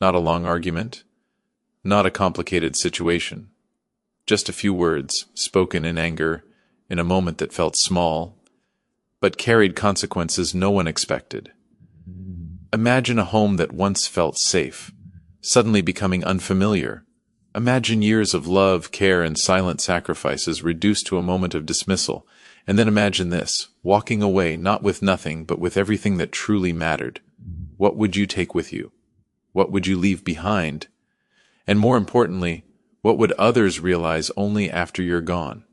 Not a long argument, not a complicated situation. Just a few words, spoken in anger, in a moment that felt small, but carried consequences no one expected. Imagine a home that once felt safe, suddenly becoming unfamiliar. Imagine years of love, care, and silent sacrifices reduced to a moment of dismissal. And then imagine this, walking away not with nothing, but with everything that truly mattered. What would you take with you? What would you leave behind? And more importantly, what would others realize only after you're gone?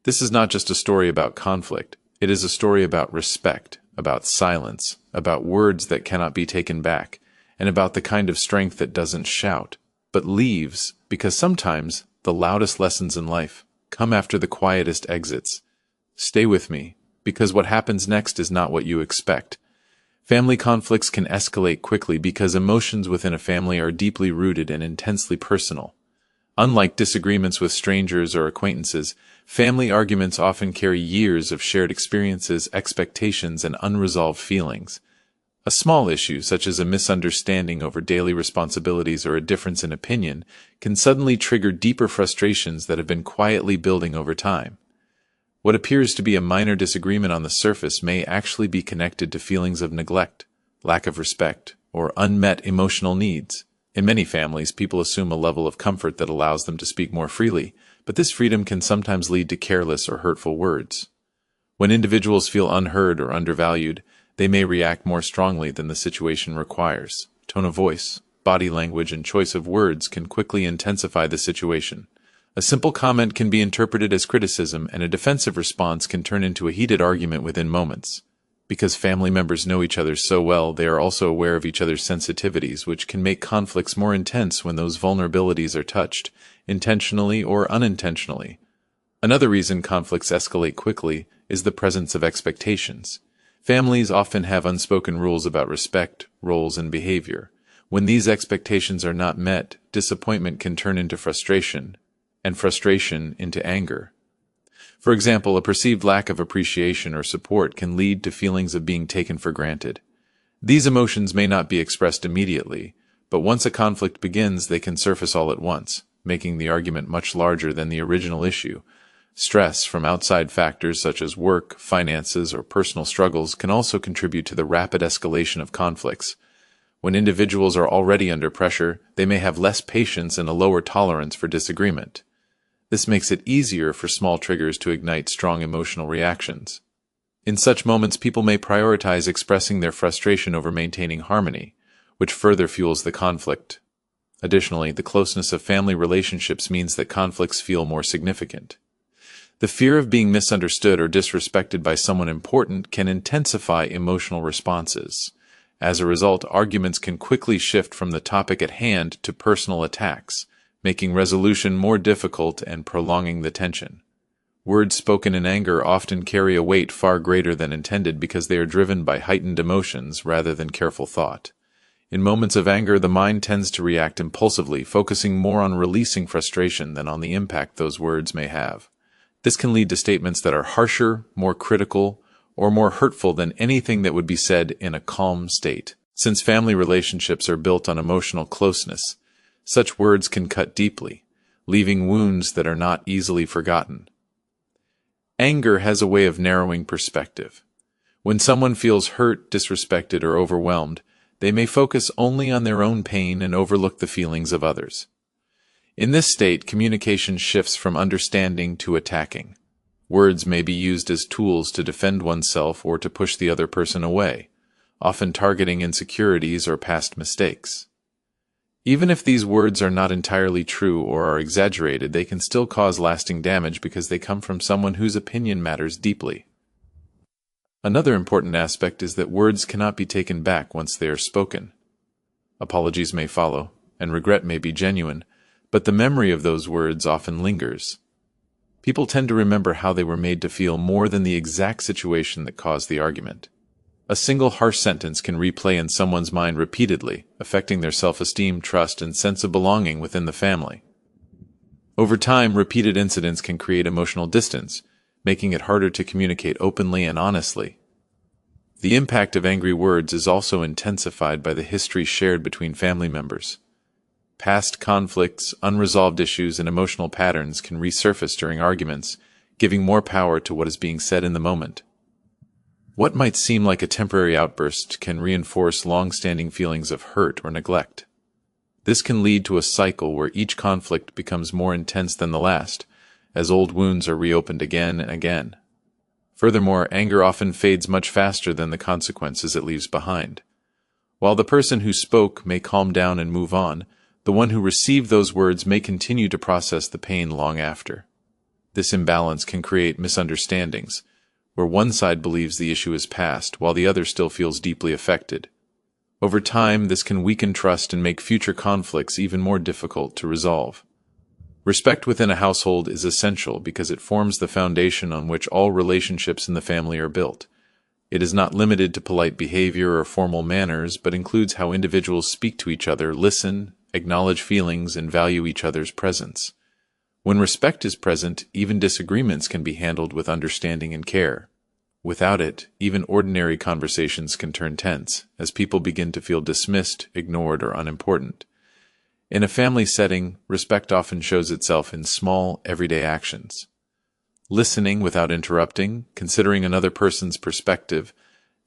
This is not just a story about conflict. It is a story about respect, about silence, about words that cannot be taken back, and about the kind of strength that doesn't shout, but leaves, because sometimes the loudest lessons in life come after the quietest exits. Stay with me, because what happens next is not what you expect. Family conflicts can escalate quickly because emotions within a family are deeply rooted and intensely personal. Unlike disagreements with strangers or acquaintances, family arguments often carry years of shared experiences, expectations, and unresolved feelings. A small issue, such as a misunderstanding over daily responsibilities or a difference in opinion, can suddenly trigger deeper frustrations that have been quietly building over time. What appears to be a minor disagreement on the surface may actually be connected to feelings of neglect, lack of respect, or unmet emotional needs. In many families, people assume a level of comfort that allows them to speak more freely, but this freedom can sometimes lead to careless or hurtful words. When individuals feel unheard or undervalued, they may react more strongly than the situation requires. Tone of voice, body language, and choice of words can quickly intensify the situation. A simple comment can be interpreted as criticism, and a defensive response can turn into a heated argument within moments. Because family members know each other so well, they are also aware of each other's sensitivities, which can make conflicts more intense when those vulnerabilities are touched, intentionally or unintentionally. Another reason conflicts escalate quickly is the presence of expectations. Families often have unspoken rules about respect, roles, and behavior. When these expectations are not met, disappointment can turn into frustration, and frustration into anger. For example, a perceived lack of appreciation or support can lead to feelings of being taken for granted. These emotions may not be expressed immediately, but once a conflict begins, they can surface all at once, making the argument much larger than the original issue. Stress from outside factors such as work, finances, or personal struggles can also contribute to the rapid escalation of conflicts. When individuals are already under pressure, they may have less patience and a lower tolerance for disagreement. This makes it easier for small triggers to ignite strong emotional reactions. In such moments, people may prioritize expressing their frustration over maintaining harmony, which further fuels the conflict. Additionally, the closeness of family relationships means that conflicts feel more significant. The fear of being misunderstood or disrespected by someone important can intensify emotional responses. As a result, arguments can quickly shift from the topic at hand to personal attacks, making resolution more difficult and prolonging the tension. Words spoken in anger often carry a weight far greater than intended because they are driven by heightened emotions rather than careful thought. In moments of anger, the mind tends to react impulsively, focusing more on releasing frustration than on the impact those words may have. This can lead to statements that are harsher, more critical, or more hurtful than anything that would be said in a calm state. Since family relationships are built on emotional closeness, such words can cut deeply, leaving wounds that are not easily forgotten. Anger has a way of narrowing perspective. When someone feels hurt, disrespected, or overwhelmed, they may focus only on their own pain and overlook the feelings of others. In this state, communication shifts from understanding to attacking. Words may be used as tools to defend oneself or to push the other person away, often targeting insecurities or past mistakes. Even if these words are not entirely true or are exaggerated, they can still cause lasting damage because they come from someone whose opinion matters deeply. Another important aspect is that words cannot be taken back once they are spoken. Apologies may follow, and regret may be genuine, but the memory of those words often lingers. People tend to remember how they were made to feel more than the exact situation that caused the argument. A single harsh sentence can replay in someone's mind repeatedly, affecting their self-esteem, trust, and sense of belonging within the family. Over time, repeated incidents can create emotional distance, making it harder to communicate openly and honestly. The impact of angry words is also intensified by the history shared between family members. Past conflicts, unresolved issues, and emotional patterns can resurface during arguments, giving more power to what is being said in the moment. What might seem like a temporary outburst can reinforce long-standing feelings of hurt or neglect. This can lead to a cycle where each conflict becomes more intense than the last, as old wounds are reopened again and again. Furthermore, anger often fades much faster than the consequences it leaves behind. While the person who spoke may calm down and move on, the one who received those words may continue to process the pain long after. This imbalance can create misunderstandings, where one side believes the issue is past while the other still feels deeply affected. Over time, this can weaken trust and make future conflicts even more difficult to resolve. Respect within a household is essential because it forms the foundation on which all relationships in the family are built. It is not limited to polite behavior or formal manners, but includes how individuals speak to each other, listen, acknowledge feelings, and value each other's presence. When respect is present, even disagreements can be handled with understanding and care. Without it, even ordinary conversations can turn tense, as people begin to feel dismissed, ignored, or unimportant. In a family setting, respect often shows itself in small, everyday actions. Listening without interrupting, considering another person's perspective,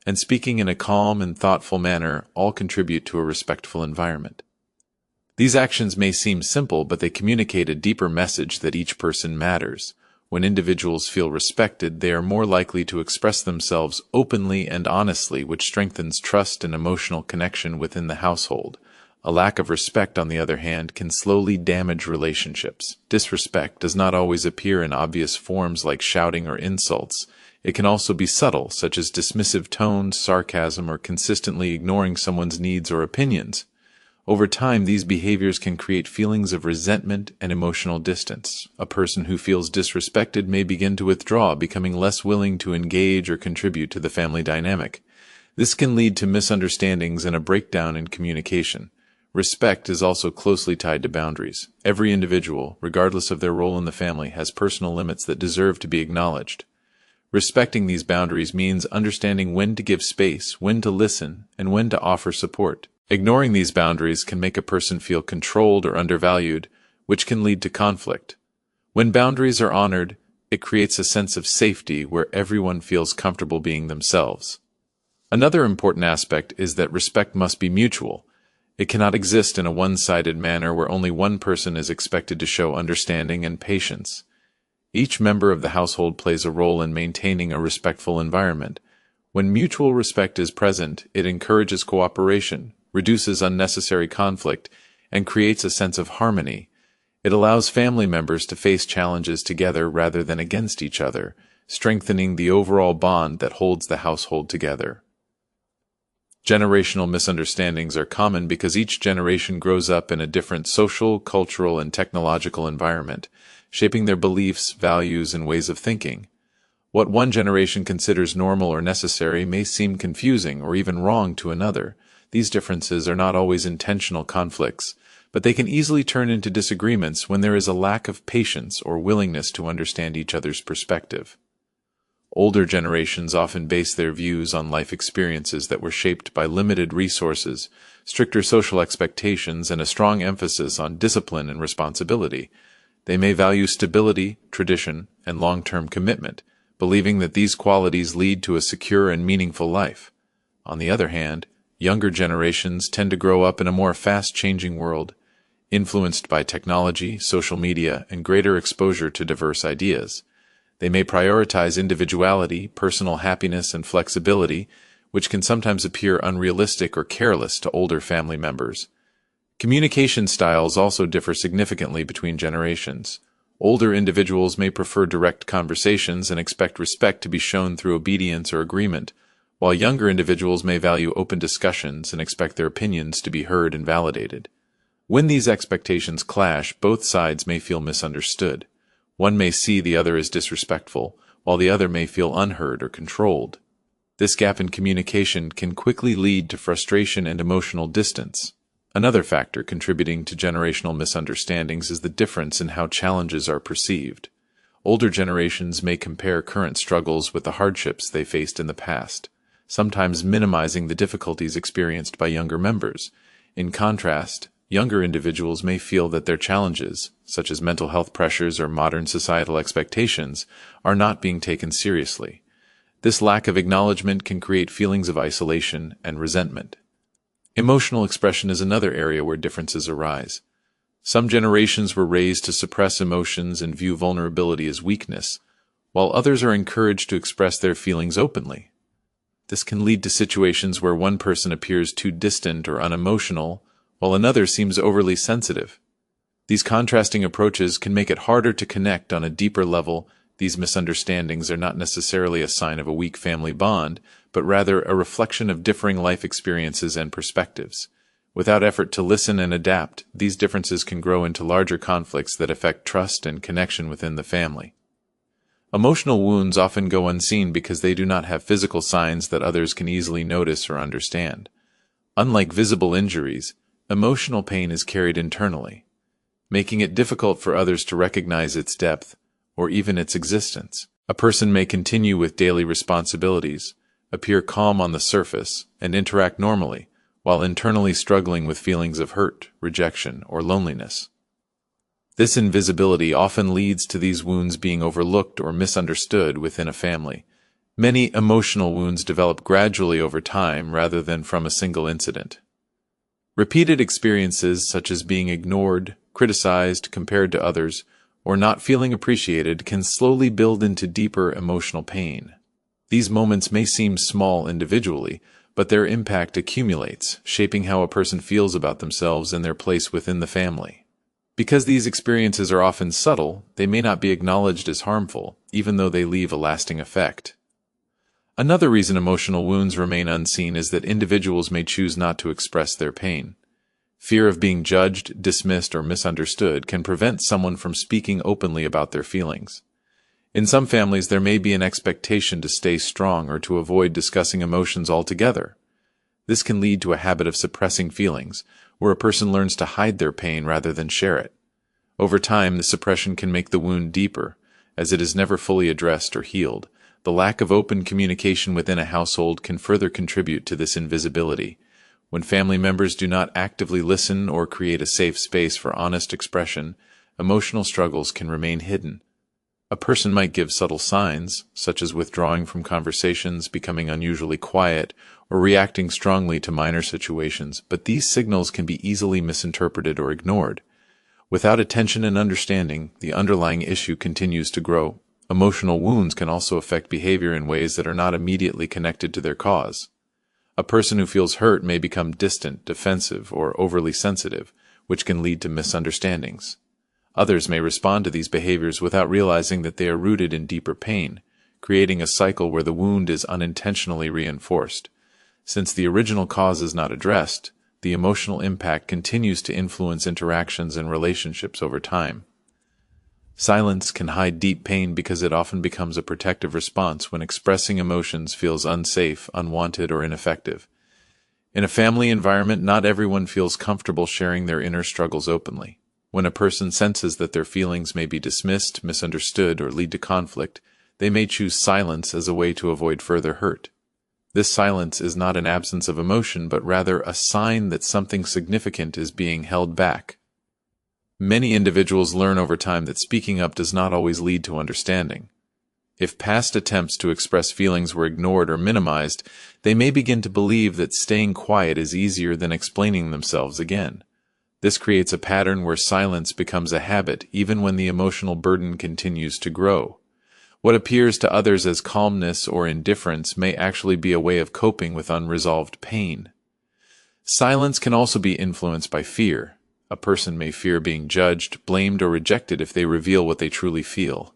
and speaking in a calm and thoughtful manner all contribute to a respectful environment. These actions may seem simple, but they communicate a deeper message that each person matters. When individuals feel respected, they are more likely to express themselves openly and honestly, which strengthens trust and emotional connection within the household. A lack of respect, on the other hand, can slowly damage relationships. Disrespect does not always appear in obvious forms like shouting or insults. It can also be subtle, such as dismissive tones, sarcasm, or consistently ignoring someone's needs or opinions. Over time, these behaviors can create feelings of resentment and emotional distance. A person who feels disrespected may begin to withdraw, becoming less willing to engage or contribute to the family dynamic. This can lead to misunderstandings and a breakdown in communication. Respect is also closely tied to boundaries. Every individual, regardless of their role in the family, has personal limits that deserve to be acknowledged. Respecting these boundaries means understanding when to give space, when to listen, and when to offer support. Ignoring these boundaries can make a person feel controlled or undervalued, which can lead to conflict. When boundaries are honored, it creates a sense of safety where everyone feels comfortable being themselves. Another important aspect is that respect must be mutual. It cannot exist in a one-sided manner where only one person is expected to show understanding and patience. Each member of the household plays a role in maintaining a respectful environment. When mutual respect is present, it encourages cooperation, reduces unnecessary conflict, and creates a sense of harmony. It allows family members to face challenges together rather than against each other, strengthening the overall bond that holds the household together. Generational misunderstandings are common because each generation grows up in a different social, cultural, and technological environment, shaping their beliefs, values, and ways of thinking. What one generation considers normal or necessary may seem confusing or even wrong to another. These differences are not always intentional conflicts, but they can easily turn into disagreements when there is a lack of patience or willingness to understand each other's perspective. Older generations often base their views on life experiences that were shaped by limited resources, stricter social expectations, and a strong emphasis on discipline and responsibility. They may value stability, tradition, and long-term commitment, believing that these qualities lead to a secure and meaningful life. On the other hand, younger generations tend to grow up in a more fast-changing world, influenced by technology, social media, and greater exposure to diverse ideas. They may prioritize individuality, personal happiness, and flexibility, which can sometimes appear unrealistic or careless to older family members. Communication styles also differ significantly between generations. Older individuals may prefer direct conversations and expect respect to be shown through obedience or agreement, while younger individuals may value open discussions and expect their opinions to be heard and validated. When these expectations clash, both sides may feel misunderstood. One may see the other as disrespectful, while the other may feel unheard or controlled. This gap in communication can quickly lead to frustration and emotional distance. Another factor contributing to generational misunderstandings is the difference in how challenges are perceived. Older generations may compare current struggles with the hardships they faced in the past. sometimes minimizing the difficulties experienced by younger members. In contrast, younger individuals may feel that their challenges, such as mental health pressures or modern societal expectations, are not being taken seriously. This lack of acknowledgement can create feelings of isolation and resentment. Emotional expression is another area where differences arise. Some generations were raised to suppress emotions and view vulnerability as weakness, while others are encouraged to express their feelings openly. This can lead to situations where one person appears too distant or unemotional, while another seems overly sensitive. These contrasting approaches can make it harder to connect on a deeper level. These misunderstandings are not necessarily a sign of a weak family bond, but rather a reflection of differing life experiences and perspectives. Without effort to listen and adapt, these differences can grow into larger conflicts that affect trust and connection within the family. Emotional wounds often go unseen because they do not have physical signs that others can easily notice or understand. Unlike visible injuries, emotional pain is carried internally, making it difficult for others to recognize its depth or even its existence. A person may continue with daily responsibilities, appear calm on the surface, and interact normally, while internally struggling with feelings of hurt, rejection, or loneliness. This invisibility often leads to these wounds being overlooked or misunderstood within a family. Many emotional wounds develop gradually over time rather than from a single incident. Repeated experiences such as being ignored, criticized, compared to others, or not feeling appreciated can slowly build into deeper emotional pain. These moments may seem small individually, but their impact accumulates, shaping how a person feels about themselves and their place within the family. Because these experiences are often subtle, they may not be acknowledged as harmful, even though they leave a lasting effect. Another reason emotional wounds remain unseen is that individuals may choose not to express their pain. Fear of being judged, dismissed, or misunderstood can prevent someone from speaking openly about their feelings. In some families, there may be an expectation to stay strong or to avoid discussing emotions altogether. This can lead to a habit of suppressing feelings, where a person learns to hide their pain rather than share it. Over time, the suppression can make the wound deeper, as it is never fully addressed or healed. The lack of open communication within a household can further contribute to this invisibility. When family members do not actively listen or create a safe space for honest expression, emotional struggles can remain hidden. A person might give subtle signs, such as withdrawing from conversations, becoming unusually quiet, or reacting strongly to minor situations, but these signals can be easily misinterpreted or ignored. Without attention and understanding, the underlying issue continues to grow. Emotional wounds can also affect behavior in ways that are not immediately connected to their cause. A person who feels hurt may become distant, defensive, or overly sensitive, which can lead to misunderstandings. Others may respond to these behaviors without realizing that they are rooted in deeper pain, creating a cycle where the wound is unintentionally reinforced. Since the original cause is not addressed, the emotional impact continues to influence interactions and relationships over time. Silence can hide deep pain because it often becomes a protective response when expressing emotions feels unsafe, unwanted, or ineffective. In a family environment, not everyone feels comfortable sharing their inner struggles openly. When a person senses that their feelings may be dismissed, misunderstood, or lead to conflict, they may choose silence as a way to avoid further hurt. This silence is not an absence of emotion, but rather a sign that something significant is being held back. Many individuals learn over time that speaking up does not always lead to understanding. If past attempts to express feelings were ignored or minimized, they may begin to believe that staying quiet is easier than explaining themselves again. This creates a pattern where silence becomes a habit even when the emotional burden continues to grow. What appears to others as calmness or indifference may actually be a way of coping with unresolved pain. Silence can also be influenced by fear. A person may fear being judged, blamed, or rejected if they reveal what they truly feel.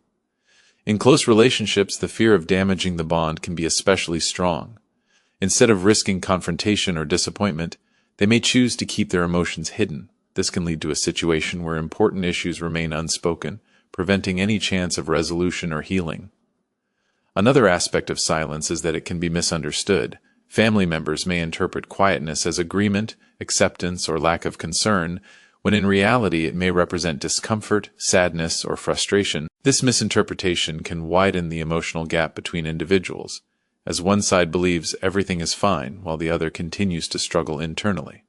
In close relationships, the fear of damaging the bond can be especially strong. Instead of risking confrontation or disappointment, they may choose to keep their emotions hidden. This can lead to a situation where important issues remain unspoken, preventing any chance of resolution or healing. Another aspect of silence is that it can be misunderstood. Family members may interpret quietness as agreement, acceptance, or lack of concern, when in reality it may represent discomfort, sadness, or frustration. This misinterpretation can widen the emotional gap between individuals. as one side believes everything is fine while the other continues to struggle internally.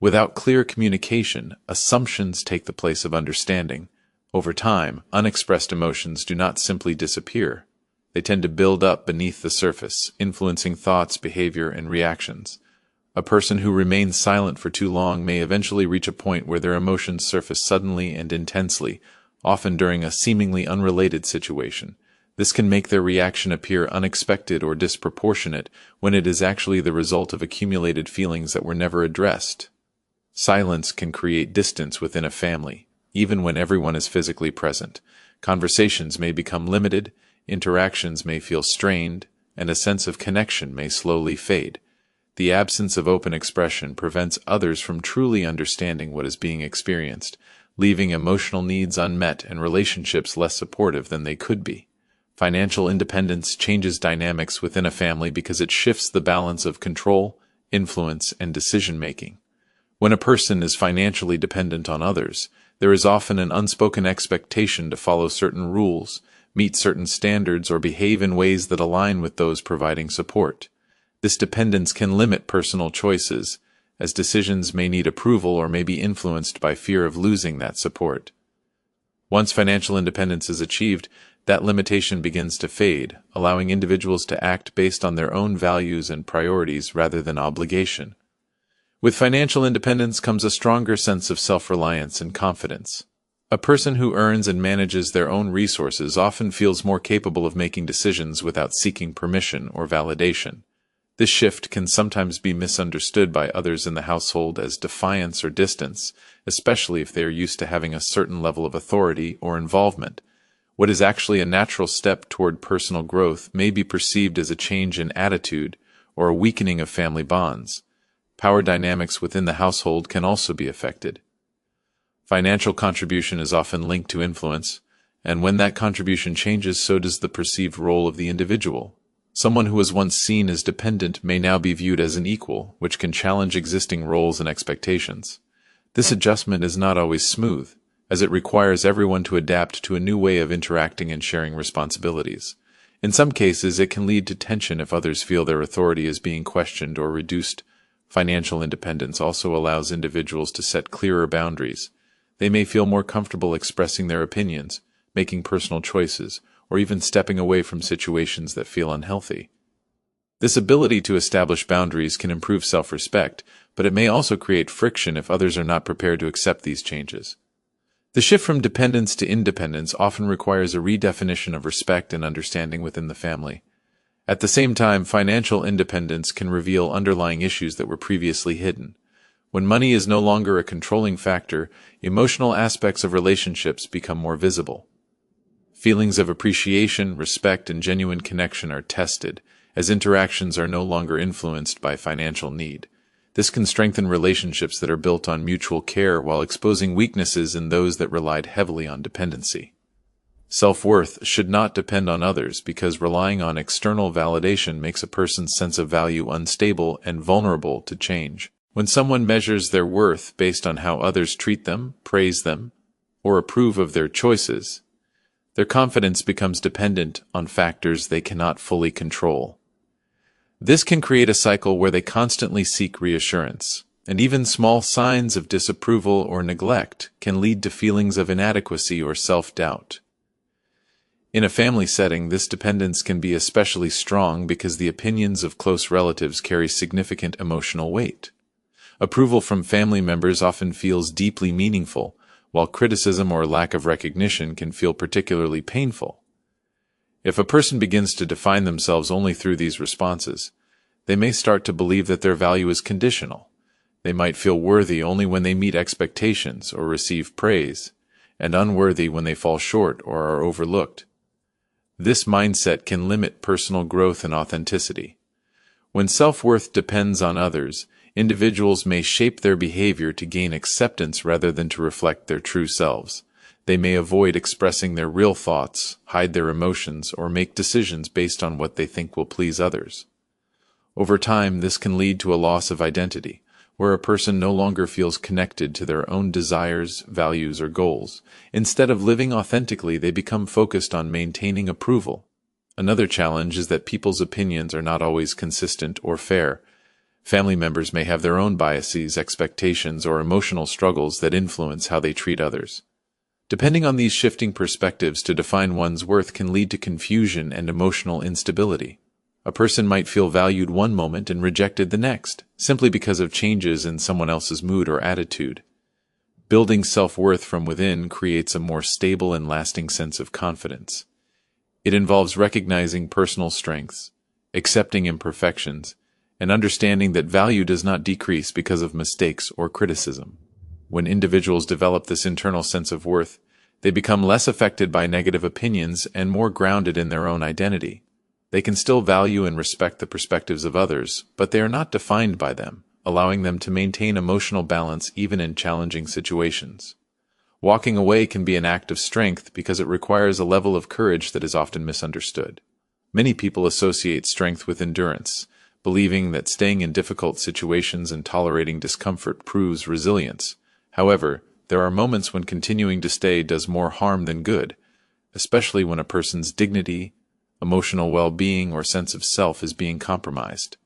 Without clear communication, assumptions take the place of understanding. Over time, unexpressed emotions do not simply disappear. They tend to build up beneath the surface, influencing thoughts, behavior, and reactions. A person who remains silent for too long may eventually reach a point where their emotions surface suddenly and intensely, often during a seemingly unrelated situation. This can make their reaction appear unexpected or disproportionate when it is actually the result of accumulated feelings that were never addressed. Silence can create distance within a family, even when everyone is physically present. Conversations may become limited, interactions may feel strained, and a sense of connection may slowly fade. The absence of open expression prevents others from truly understanding what is being experienced, leaving emotional needs unmet and relationships less supportive than they could be. Financial independence changes dynamics within a family because it shifts the balance of control, influence, and decision-making. When a person is financially dependent on others, there is often an unspoken expectation to follow certain rules, meet certain standards, or behave in ways that align with those providing support. This dependence can limit personal choices, as decisions may need approval or may be influenced by fear of losing that support. Once financial independence is achieved, that limitation begins to fade, allowing individuals to act based on their own values and priorities rather than obligation. With financial independence comes a stronger sense of self-reliance and confidence. A person who earns and manages their own resources often feels more capable of making decisions without seeking permission or validation. This shift can sometimes be misunderstood by others in the household as defiance or distance, especially if they are used to having a certain level of authority or involvement. What is actually a natural step toward personal growth may be perceived as a change in attitude or a weakening of family bonds. Power dynamics within the household can also be affected. Financial contribution is often linked to influence, and when that contribution changes, so does the perceived role of the individual. Someone who was once seen as dependent may now be viewed as an equal, which can challenge existing roles and expectations. This adjustment is not always smooth, as it requires everyone to adapt to a new way of interacting and sharing responsibilities. In some cases, it can lead to tension if others feel their authority is being questioned or reduced. Financial independence also allows individuals to set clearer boundaries. They may feel more comfortable expressing their opinions, making personal choices, or even stepping away from situations that feel unhealthy. This ability to establish boundaries can improve self-respect, but it may also create friction if others are not prepared to accept these changes. The shift from dependence to independence often requires a redefinition of respect and understanding within the family. At the same time, financial independence can reveal underlying issues that were previously hidden. When money is no longer a controlling factor, emotional aspects of relationships become more visible. Feelings of appreciation, respect, and genuine connection are tested, as interactions are no longer influenced by financial need. This can strengthen relationships that are built on mutual care while exposing weaknesses in those that relied heavily on dependency. Self-worth should not depend on others because relying on external validation makes a person's sense of value unstable and vulnerable to change. When someone measures their worth based on how others treat them, praise them, or approve of their choices, their confidence becomes dependent on factors they cannot fully control. This can create a cycle where they constantly seek reassurance, and even small signs of disapproval or neglect can lead to feelings of inadequacy or self-doubt. In a family setting, this dependence can be especially strong because the opinions of close relatives carry significant emotional weight. Approval from family members often feels deeply meaningful, while criticism or lack of recognition can feel particularly painful. If a person begins to define themselves only through these responses, they may start to believe that their value is conditional. They might feel worthy only when they meet expectations or receive praise, and unworthy when they fall short or are overlooked. This mindset can limit personal growth and authenticity. When self-worth depends on others, individuals may shape their behavior to gain acceptance rather than to reflect their true selves. They may avoid expressing their real thoughts, hide their emotions, or make decisions based on what they think will please others. Over time, this can lead to a loss of identity, where a person no longer feels connected to their own desires, values, or goals. Instead of living authentically, they become focused on maintaining approval. Another challenge is that people's opinions are not always consistent or fair. Family members may have their own biases, expectations, or emotional struggles that influence how they treat others. Depending on these shifting perspectives to define one's worth can lead to confusion and emotional instability. A person might feel valued one moment and rejected the next, simply because of changes in someone else's mood or attitude. Building self-worth from within creates a more stable and lasting sense of confidence. It involves recognizing personal strengths, accepting imperfections, and understanding that value does not decrease because of mistakes or criticism. When individuals develop this internal sense of worth, they become less affected by negative opinions and more grounded in their own identity. They can still value and respect the perspectives of others, but they are not defined by them, allowing them to maintain emotional balance even in challenging situations. Walking away can be an act of strength because it requires a level of courage that is often misunderstood. Many people associate strength with endurance, believing that staying in difficult situations and tolerating discomfort proves resilience. However, there are moments when continuing to stay does more harm than good, especially when a person's dignity, emotional well-being, or sense of self is being compromised.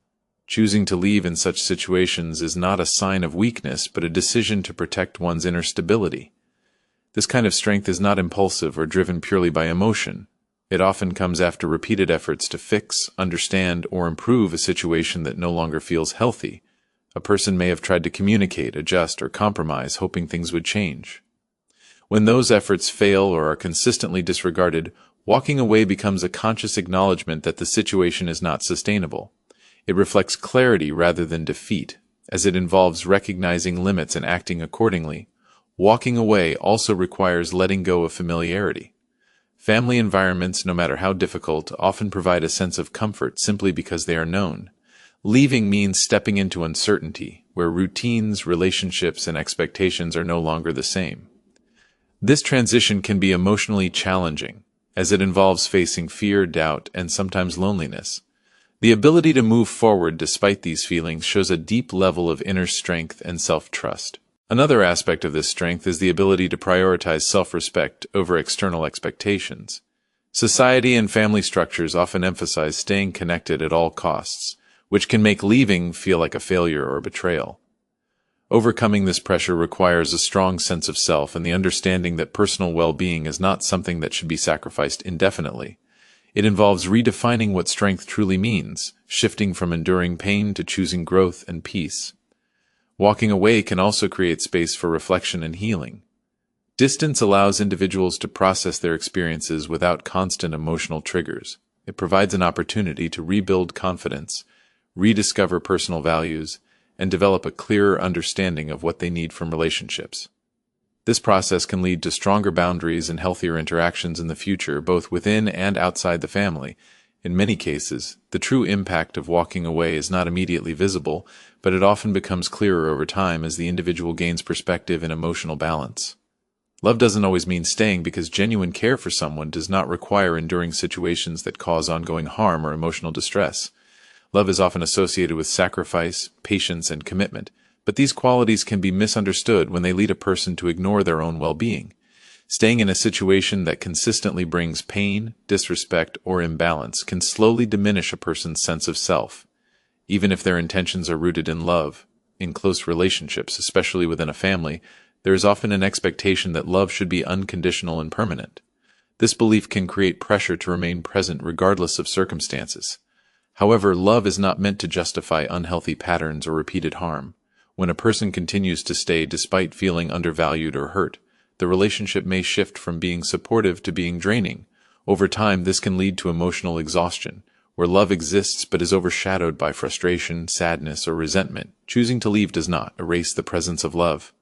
Choosing to leave in such situations is not a sign of weakness, but a decision to protect one's inner stability. This kind of strength is not impulsive or driven purely by emotion. It often comes after repeated efforts to fix, understand, or improve a situation that no longer feels healthy. A person may have tried to communicate, adjust, or compromise, hoping things would change. When those efforts fail or are consistently disregarded, walking away becomes a conscious acknowledgement that the situation is not sustainable. It reflects clarity rather than defeat, as it involves recognizing limits and acting accordingly. Walking away also requires letting go of familiarity. Family environments, no matter how difficult, often provide a sense of comfort simply because they are known. Leaving means stepping into uncertainty, where routines, relationships, and expectations are no longer the same. This transition can be emotionally challenging, as it involves facing fear, doubt, and sometimes loneliness. The ability to move forward despite these feelings shows a deep level of inner strength and self-trust. Another aspect of this strength is the ability to prioritize self-respect over external expectations. Society and family structures often emphasize staying connected at all costs, which can make leaving feel like a failure or betrayal. Overcoming this pressure requires a strong sense of self and the understanding that personal well-being is not something that should be sacrificed indefinitely. It involves redefining what strength truly means, shifting from enduring pain to choosing growth and peace. Walking away can also create space for reflection and healing. Distance allows individuals to process their experiences without constant emotional triggers. It provides an opportunity to rebuild confidence, rediscover personal values, and develop a clearer understanding of what they need from relationships. This process can lead to stronger boundaries and healthier interactions in the future, both within and outside the family. In many cases, the true impact of walking away is not immediately visible, but it often becomes clearer over time as the individual gains perspective and emotional balance. Love doesn't always mean staying because genuine care for someone does not require enduring situations that cause ongoing harm or emotional distress. Love is often associated with sacrifice, patience, and commitment, but these qualities can be misunderstood when they lead a person to ignore their own well-being. Staying in a situation that consistently brings pain, disrespect, or imbalance can slowly diminish a person's sense of self. Even if their intentions are rooted in love, in close relationships, especially within a family, there is often an expectation that love should be unconditional and permanent. This belief can create pressure to remain present regardless of circumstances. However, love is not meant to justify unhealthy patterns or repeated harm. When a person continues to stay despite feeling undervalued or hurt, the relationship may shift from being supportive to being draining. Over time, this can lead to emotional exhaustion, where love exists but is overshadowed by frustration, sadness, or resentment. Choosing to leave does not erase the presence of love.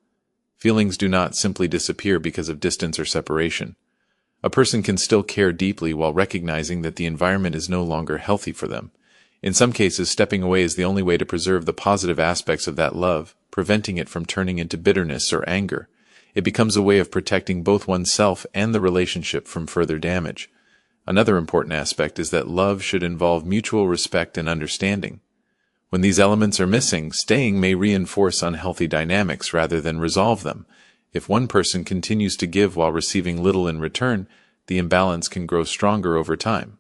Feelings do not simply disappear because of distance or separation. A person can still care deeply while recognizing that the environment is no longer healthy for them. In some cases, stepping away is the only way to preserve the positive aspects of that love, preventing it from turning into bitterness or anger. It becomes a way of protecting both oneself and the relationship from further damage. Another important aspect is that love should involve mutual respect and understanding. When these elements are missing, staying may reinforce unhealthy dynamics rather than resolve them. If one person continues to give while receiving little in return, the imbalance can grow stronger over time.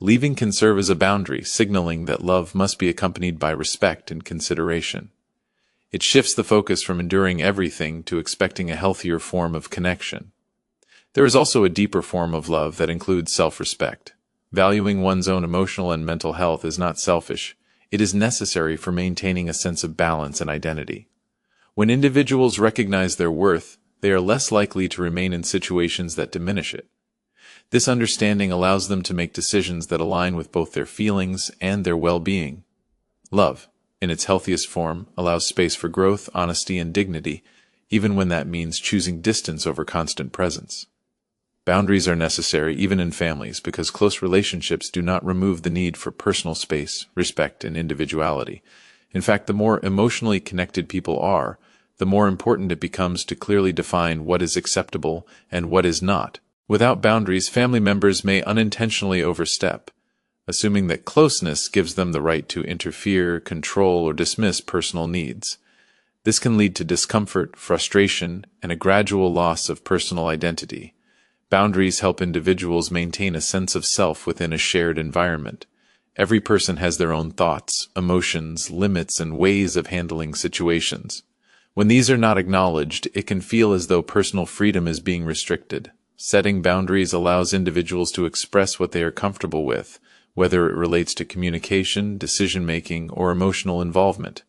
Leaving can serve as a boundary, signaling that love must be accompanied by respect and consideration. It shifts the focus from enduring everything to expecting a healthier form of connection. There is also a deeper form of love that includes self-respect. Valuing one's own emotional and mental health is not selfish. It is necessary for maintaining a sense of balance and identity. When individuals recognize their worth, they are less likely to remain in situations that diminish it. This understanding allows them to make decisions that align with both their feelings and their well-being. Love, in its healthiest form, allows space for growth, honesty, and dignity, even when that means choosing distance over constant presence. Boundaries are necessary even in families because close relationships do not remove the need for personal space, respect, and individuality. In fact, the more emotionally connected people are, the more important it becomes to clearly define what is acceptable and what is not. Without boundaries, family members may unintentionally overstep, assuming that closeness gives them the right to interfere, control, or dismiss personal needs. This can lead to discomfort, frustration, and a gradual loss of personal identity. Boundaries help individuals maintain a sense of self within a shared environment. Every person has their own thoughts, emotions, limits, and ways of handling situations. When these are not acknowledged, it can feel as though personal freedom is being restricted. Setting boundaries allows individuals to express what they are comfortable with, whether it relates to communication, decision-making, or emotional involvement.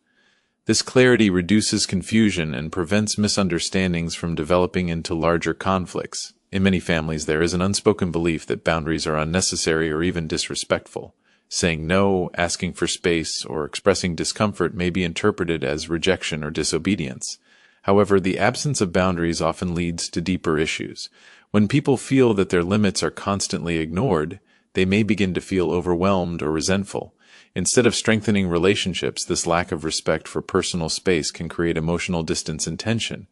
This clarity reduces confusion and prevents misunderstandings from developing into larger conflicts. In many families, there is an unspoken belief that boundaries are unnecessary or even disrespectful. Saying no, asking for space, or expressing discomfort may be interpreted as rejection or disobedience. However, the absence of boundaries often leads to deeper issues. When people feel that their limits are constantly ignored, they may begin to feel overwhelmed or resentful. Instead of strengthening relationships, this lack of respect for personal space can create emotional distance and tension.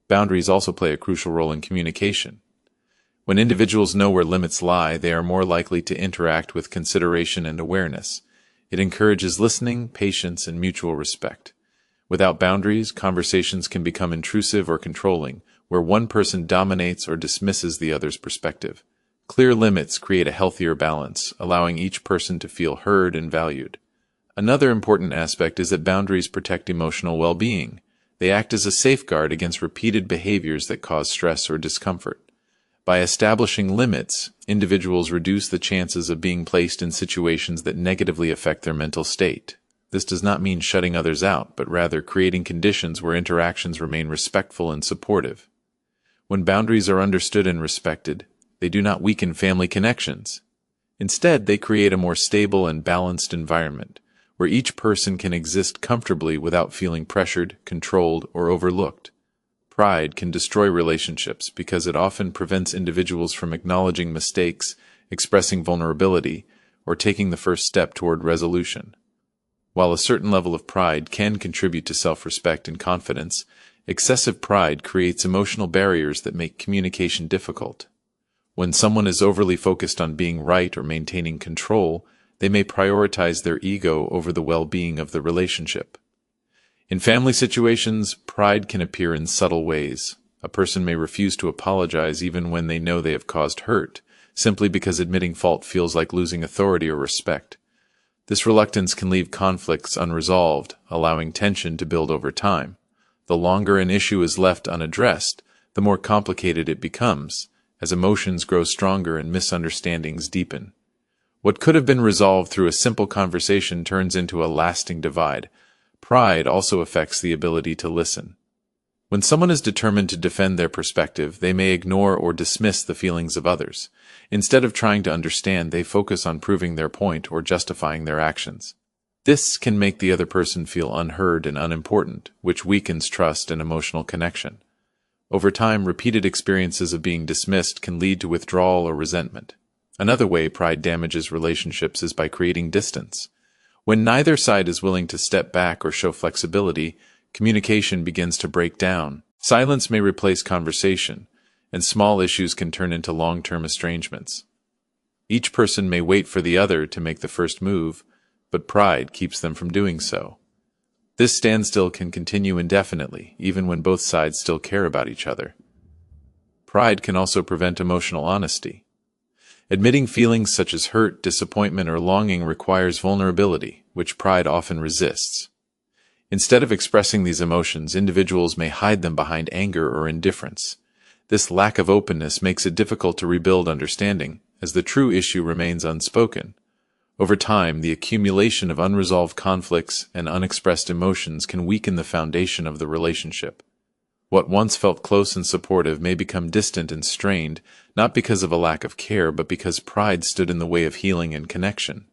Boundaries also play a crucial role in communication. When individuals know where limits lie, they are more likely to interact with consideration and awareness. It encourages listening, patience, and mutual respect. Without boundaries, conversations can become intrusive or controlling, where one person dominates or dismisses the other's perspective. Clear limits create a healthier balance, allowing each person to feel heard and valued. Another important aspect is that boundaries protect emotional well-being. They act as a safeguard against repeated behaviors that cause stress or discomfort. By establishing limits, individuals reduce the chances of being placed in situations that negatively affect their mental state. This does not mean shutting others out, but rather creating conditions where interactions remain respectful and supportive. When boundaries are understood and respected, they do not weaken family connections. Instead, they create a more stable and balanced environment, where each person can exist comfortably without feeling pressured, controlled, or overlooked. Pride can destroy relationships because it often prevents individuals from acknowledging mistakes, expressing vulnerability, or taking the first step toward resolution. While a certain level of pride can contribute to self-respect and confidence, excessive pride creates emotional barriers that make communication difficult. When someone is overly focused on being right or maintaining control, they may prioritize their ego over the well-being of the relationship. In family situations, pride can appear in subtle ways. A person may refuse to apologize even when they know they have caused hurt, simply because admitting fault feels like losing authority or respect. This reluctance can leave conflicts unresolved, allowing tension to build over time. The longer an issue is left unaddressed, the more complicated it becomes, as emotions grow stronger and misunderstandings deepen. What could have been resolved through a simple conversation turns into a lasting divide. Pride also affects the ability to listen. When someone is determined to defend their perspective, they may ignore or dismiss the feelings of others. Instead of trying to understand, they focus on proving their point or justifying their actions. This can make the other person feel unheard and unimportant, which weakens trust and emotional connection. Over time, repeated experiences of being dismissed can lead to withdrawal or resentment. Another way pride damages relationships is by creating distance. When neither side is willing to step back or show flexibility, communication begins to break down. Silence may replace conversation, and small issues can turn into long-term estrangements. Each person may wait for the other to make the first move, but pride keeps them from doing so. This standstill can continue indefinitely, even when both sides still care about each other. Pride can also prevent emotional honesty. Admitting feelings such as hurt, disappointment, or longing requires vulnerability, which pride often resists. Instead of expressing these emotions, individuals may hide them behind anger or indifference. This lack of openness makes it difficult to rebuild understanding, as the true issue remains unspoken. Over time, the accumulation of unresolved conflicts and unexpressed emotions can weaken the foundation of the relationship. What once felt close and supportive may become distant and strained, not because of a lack of care, but because pride stood in the way of healing and connection.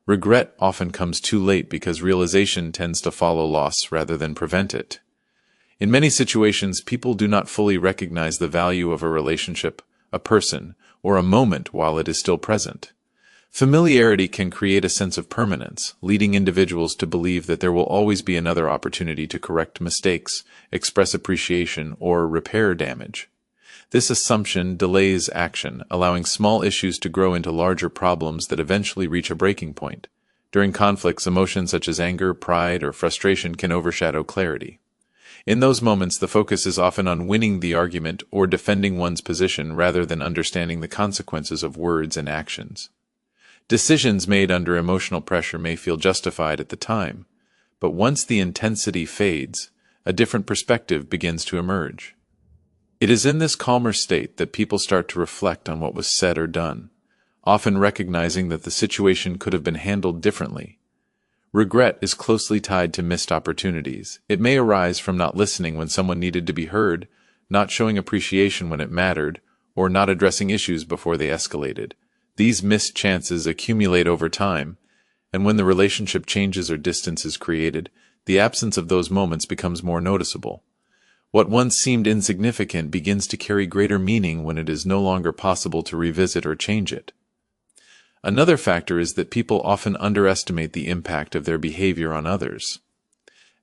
Regret often comes too late because realization tends to follow loss rather than prevent it. In many situations, people do not fully recognize the value of a relationship, a person, or a moment while it is still present. Familiarity can create a sense of permanence, leading individuals to believe that there will always be another opportunity to correct mistakes, express appreciation, or repair damage. This assumption delays action, allowing small issues to grow into larger problems that eventually reach a breaking point. During conflicts, emotions such as anger, pride, or frustration can overshadow clarity. In those moments, the focus is often on winning the argument or defending one's position rather than understanding the consequences of words and actions. Decisions made under emotional pressure may feel justified at the time, but once the intensity fades, a different perspective begins to emerge. It is in this calmer state that people start to reflect on what was said or done, often recognizing that the situation could have been handled differently. Regret is closely tied to missed opportunities. It may arise from not listening when someone needed to be heard, not showing appreciation when it mattered, or not addressing issues before they escalated. These missed chances accumulate over time, and when the relationship changes or distance is created, the absence of those moments becomes more noticeable. What once seemed insignificant begins to carry greater meaning when it is no longer possible to revisit or change it. Another factor is that people often underestimate the impact of their behavior on others.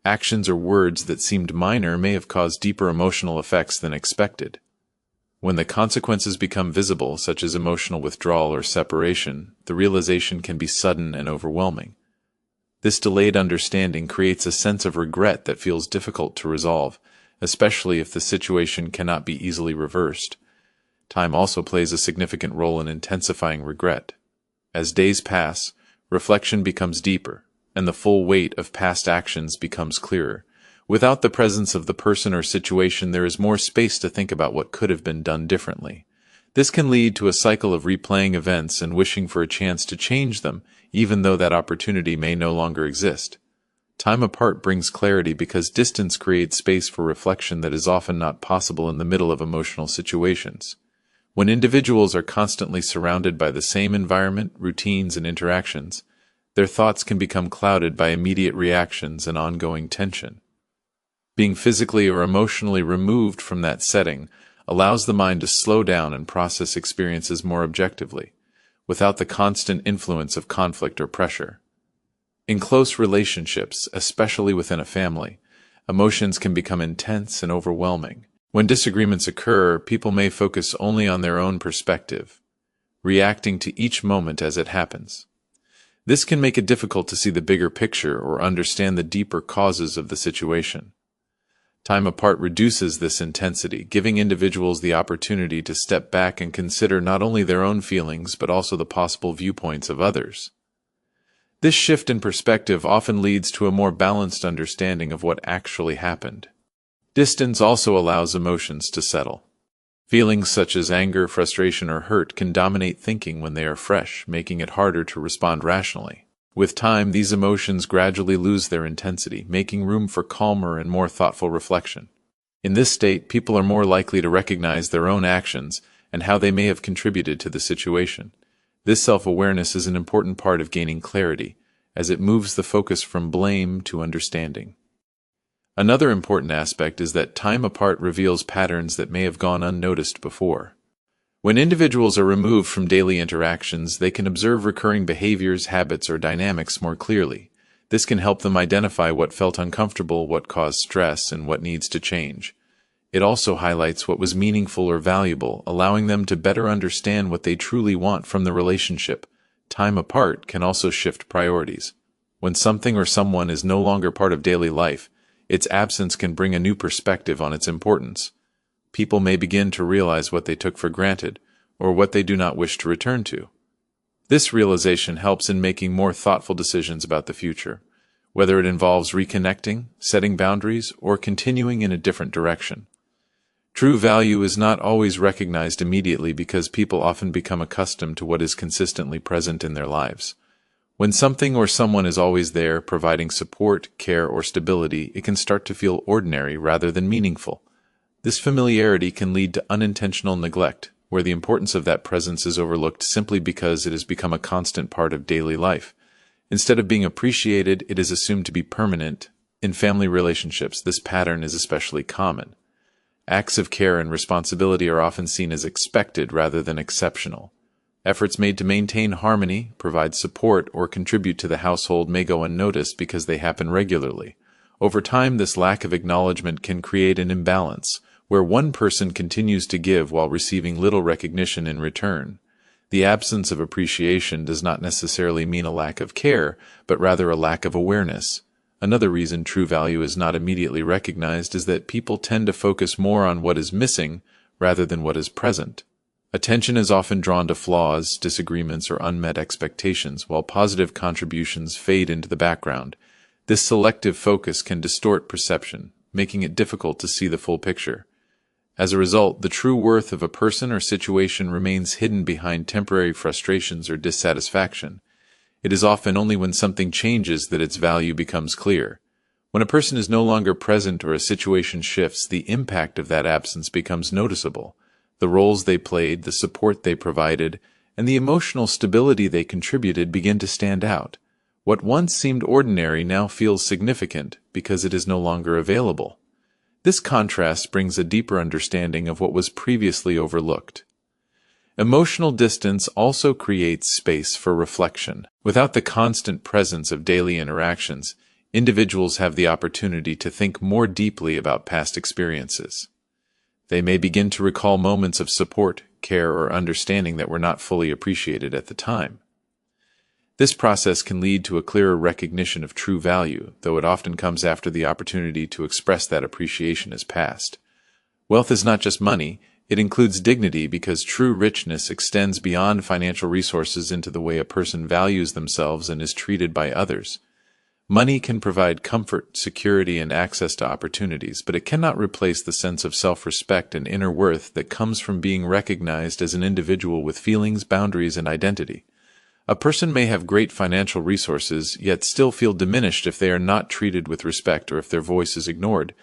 Actions or words that seemed minor may have caused deeper emotional effects than expected. When the consequences become visible, such as emotional withdrawal or separation, the realization can be sudden and overwhelming. This delayed understanding creates a sense of regret that feels difficult to resolve, especially if the situation cannot be easily reversed. Time also plays a significant role in intensifying regret. As days pass, reflection becomes deeper, and the full weight of past actions becomes clearer. Without the presence of the person or situation, there is more space to think about what could have been done differently. This can lead to a cycle of replaying events and wishing for a chance to change them, even though that opportunity may no longer exist. Time apart brings clarity because distance creates space for reflection that is often not possible in the middle of emotional situations. When individuals are constantly surrounded by the same environment, routines, and interactions, their thoughts can become clouded by immediate reactions and ongoing tension. Being physically or emotionally removed from that setting allows the mind to slow down and process experiences more objectively, without the constant influence of conflict or pressure. In close relationships, especially within a family, emotions can become intense and overwhelming. When disagreements occur, people may focus only on their own perspective, reacting to each moment as it happens. This can make it difficult to see the bigger picture or understand the deeper causes of the situation. Time apart reduces this intensity, giving individuals the opportunity to step back and consider not only their own feelings but also the possible viewpoints of others. This shift in perspective often leads to a more balanced understanding of what actually happened. Distance also allows emotions to settle. Feelings such as anger, frustration, or hurt can dominate thinking when they are fresh, making it harder to respond rationally. With time, these emotions gradually lose their intensity, making room for calmer and more thoughtful reflection. In this state, people are more likely to recognize their own actions and how they may have contributed to the situation. This self-awareness is an important part of gaining clarity, as it moves the focus from blame to understanding. Another important aspect is that time apart reveals patterns that may have gone unnoticed before. When individuals are removed from daily interactions, they can observe recurring behaviors, habits, or dynamics more clearly. This can help them identify what felt uncomfortable, what caused stress, and what needs to change. It also highlights what was meaningful or valuable, allowing them to better understand what they truly want from the relationship. Time apart can also shift priorities. When something or someone is no longer part of daily life, its absence can bring a new perspective on its importance. People may begin to realize what they took for granted, or what they do not wish to return to. This realization helps in making more thoughtful decisions about the future, whether it involves reconnecting, setting boundaries, or continuing in a different direction. True value is not always recognized immediately because people often become accustomed to what is consistently present in their lives. When something or someone is always there, providing support, care, or stability, it can start to feel ordinary rather than meaningful. This familiarity can lead to unintentional neglect, where the importance of that presence is overlooked simply because it has become a constant part of daily life. Instead of being appreciated, it is assumed to be permanent. In family relationships, this pattern is especially common. Acts of care and responsibility are often seen as expected rather than exceptional. Efforts made to maintain harmony, provide support, or contribute to the household may go unnoticed because they happen regularly. Over time, this lack of acknowledgement can create an imbalance, where one person continues to give while receiving little recognition in return. The absence of appreciation does not necessarily mean a lack of care, but rather a lack of awareness. Another reason true value is not immediately recognized is that people tend to focus more on what is missing rather than what is present. Attention is often drawn to flaws, disagreements, or unmet expectations, while positive contributions fade into the background. This selective focus can distort perception, making it difficult to see the full picture. As a result, the true worth of a person or situation remains hidden behind temporary frustrations or dissatisfaction. It is often only when something changes that its value becomes clear. When a person is no longer present or a situation shifts, the impact of that absence becomes noticeable. The roles they played, the support they provided, and the emotional stability they contributed begin to stand out. What once seemed ordinary now feels significant because it is no longer available. This contrast brings a deeper understanding of what was previously overlooked. Emotional distance also creates space for reflection. Without the constant presence of daily interactions, individuals have the opportunity to think more deeply about past experiences. They may begin to recall moments of support, care, or understanding that were not fully appreciated at the time. This process can lead to a clearer recognition of true value, though it often comes after the opportunity to express that appreciation has passed. Wealth is not just money. It includes dignity because true richness extends beyond financial resources into the way a person values themselves and is treated by others. Money can provide comfort, security, and access to opportunities, but it cannot replace the sense of self-respect and inner worth that comes from being recognized as an individual with feelings, boundaries, and identity. A person may have great financial resources, yet still feel diminished if they are not treated with respect or if their voice is ignored.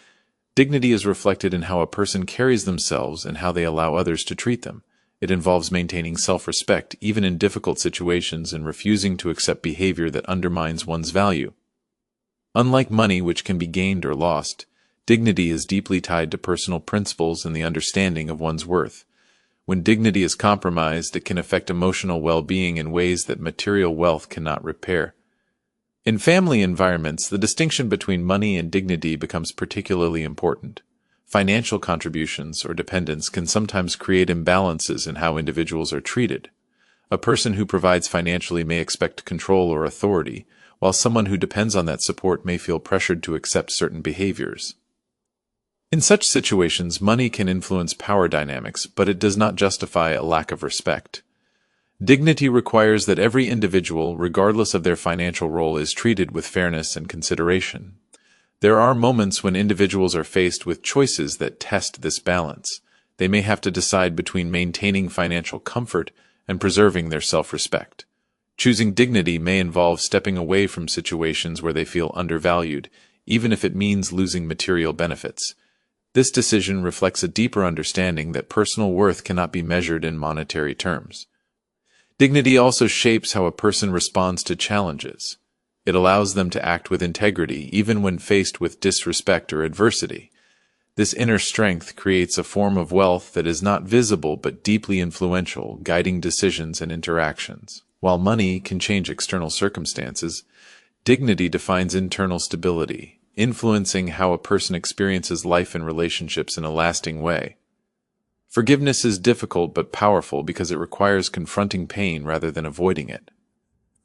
Dignity is reflected in how a person carries themselves and how they allow others to treat them. It involves maintaining self-respect even in difficult situations and refusing to accept behavior that undermines one's value. Unlike money, which can be gained or lost, dignity is deeply tied to personal principles and the understanding of one's worth. When dignity is compromised, it can affect emotional well-being in ways that material wealth cannot repair. In family environments, the distinction between money and dignity becomes particularly important. Financial contributions or dependence can sometimes create imbalances in how individuals are treated. A person who provides financially may expect control or authority, while someone who depends on that support may feel pressured to accept certain behaviors. In such situations, money can influence power dynamics, but it does not justify a lack of respect. Dignity requires that every individual, regardless of their financial role, is treated with fairness and consideration. There are moments when individuals are faced with choices that test this balance. They may have to decide between maintaining financial comfort and preserving their self-respect. Choosing dignity may involve stepping away from situations where they feel undervalued, even if it means losing material benefits. This decision reflects a deeper understanding that personal worth cannot be measured in monetary terms. Dignity also shapes how a person responds to challenges. It allows them to act with integrity, even when faced with disrespect or adversity. This inner strength creates a form of wealth that is not visible but deeply influential, guiding decisions and interactions. While money can change external circumstances, dignity defines internal stability, influencing how a person experiences life and relationships in a lasting way. Forgiveness is difficult but powerful because it requires confronting pain rather than avoiding it.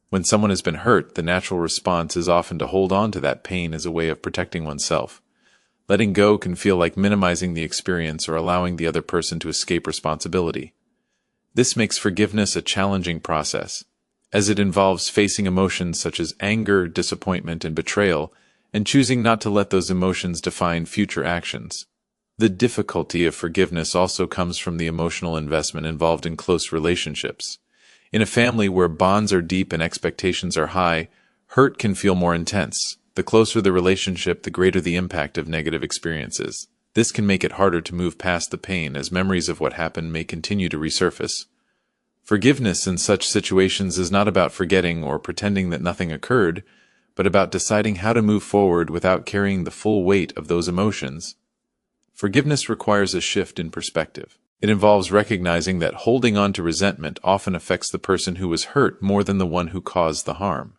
When someone has been hurt, the natural response is often to hold on to that pain as a way of protecting oneself. Letting go can feel like minimizing the experience or allowing the other person to escape responsibility. This makes forgiveness a challenging process, as it involves facing emotions such as anger, disappointment, and betrayal, and choosing not to let those emotions define future actions. The difficulty of forgiveness also comes from the emotional investment involved in close relationships. In a family where bonds are deep and expectations are high, hurt can feel more intense. The closer the relationship, the greater the impact of negative experiences. This can make it harder to move past the pain, as memories of what happened may continue to resurface. Forgiveness in such situations is not about forgetting or pretending that nothing occurred, but about deciding how to move forward without carrying the full weight of those emotions. Forgiveness requires a shift in perspective. It involves recognizing that holding on to resentment often affects the person who was hurt more than the one who caused the harm.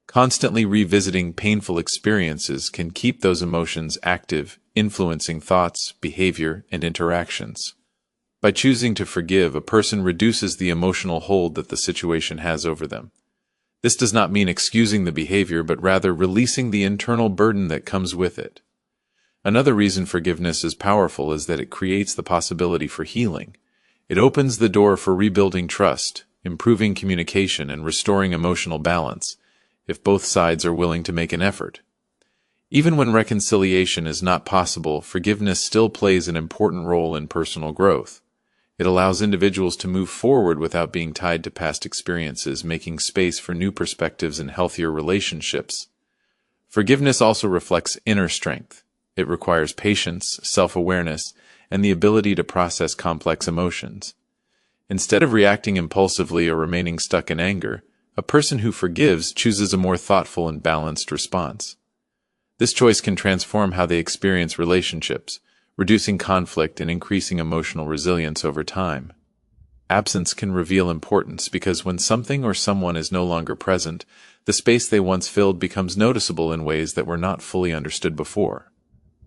Constantly revisiting painful experiences can keep those emotions active, influencing thoughts, behavior, and interactions. By choosing to forgive, a person reduces the emotional hold that the situation has over them. This does not mean excusing the behavior, but rather releasing the internal burden that comes with it. Another reason forgiveness is powerful is that it creates the possibility for healing. It opens the door for rebuilding trust, improving communication, and restoring emotional balance, if both sides are willing to make an effort. Even when reconciliation is not possible, forgiveness still plays an important role in personal growth. It allows individuals to move forward without being tied to past experiences, making space for new perspectives and healthier relationships. Forgiveness also reflects inner strength. It requires patience, self-awareness, and the ability to process complex emotions. Instead of reacting impulsively or remaining stuck in anger, a person who forgives chooses a more thoughtful and balanced response. This choice can transform how they experience relationships, reducing conflict and increasing emotional resilience over time. Absence can reveal importance because when something or someone is no longer present, the space they once filled becomes noticeable in ways that were not fully understood before.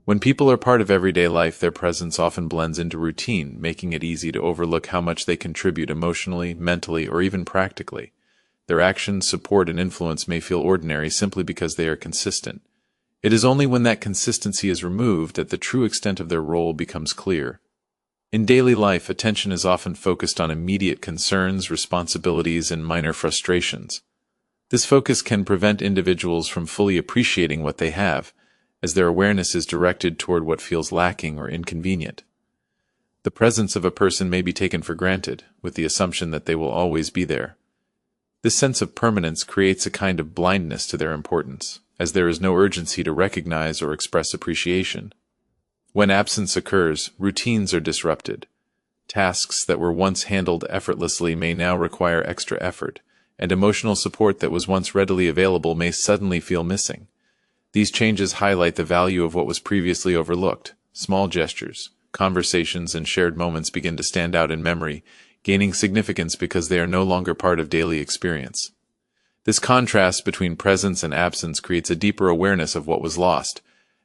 When people are part of everyday life, their presence often blends into routine, making it easy to overlook how much they contribute emotionally, mentally, or even practically. Their actions, support, and influence may feel ordinary simply because they are consistent. It is only when that consistency is removed that the true extent of their role becomes clear. In daily life, attention is often focused on immediate concerns, responsibilities, and minor frustrations. This focus can prevent individuals from fully appreciating what they have, as their awareness is directed toward what feels lacking or inconvenient. The presence of a person may be taken for granted, with the assumption that they will always be there. This sense of permanence creates a kind of blindness to their importance, as there is no urgency to recognize or express appreciation. When absence occurs, routines are disrupted. Tasks that were once handled effortlessly may now require extra effort, and emotional support that was once readily available may suddenly feel missing. These changes highlight the value of what was previously overlooked. Small gestures, conversations, and shared moments begin to stand out in memory, gaining significance because they are no longer part of daily experience. This contrast between presence and absence creates a deeper awareness of what was lost.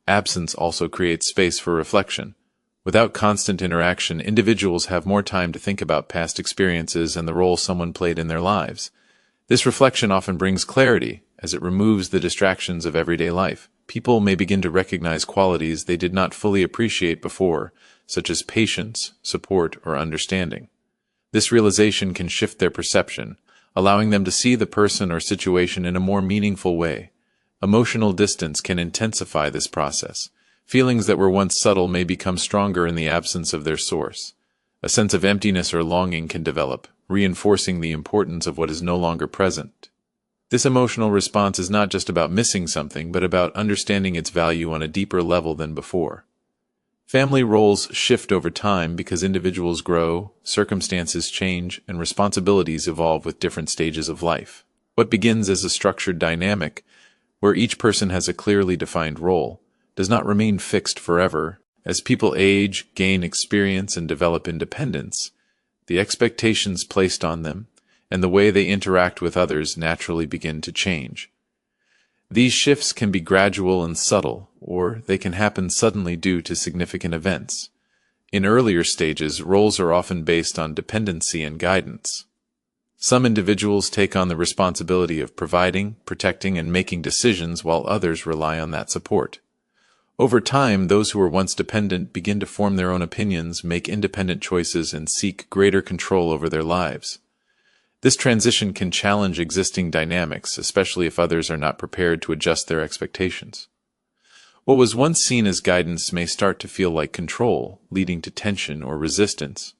Absence also creates space for reflection. Without constant interaction, individuals have more time to think about past experiences and the role someone played in their lives. This reflection often brings clarity, as it removes the distractions of everyday life. People may begin to recognize qualities they did not fully appreciate before, such as patience, support, or understanding. This realization can shift their perception, allowing them to see the person or situation in a more meaningful way. Emotional distance can intensify this process. Feelings that were once subtle may become stronger in the absence of their source. A sense of emptiness or longing can develop, reinforcing the importance of what is no longer present. This emotional response is not just about missing something, but about understanding its value on a deeper level than before. Family roles shift over time because individuals grow, circumstances change, and responsibilities evolve with different stages of life. What begins as a structured dynamic, where each person has a clearly defined role, does not remain fixed forever. As people age, gain experience, and develop independence, the expectations placed on them and the way they interact with others naturally begin to change. These shifts can be gradual and subtle, or they can happen suddenly due to significant events. In earlier stages, roles are often based on dependency and guidance. Some individuals take on the responsibility of providing, protecting, and making decisions while others rely on that support. Over time, those who were once dependent begin to form their own opinions, make independent choices, and seek greater control over their lives. This transition can challenge existing dynamics, especially if others are not prepared to adjust their expectations. What was once seen as guidance may start to feel like control, leading to tension or resistance.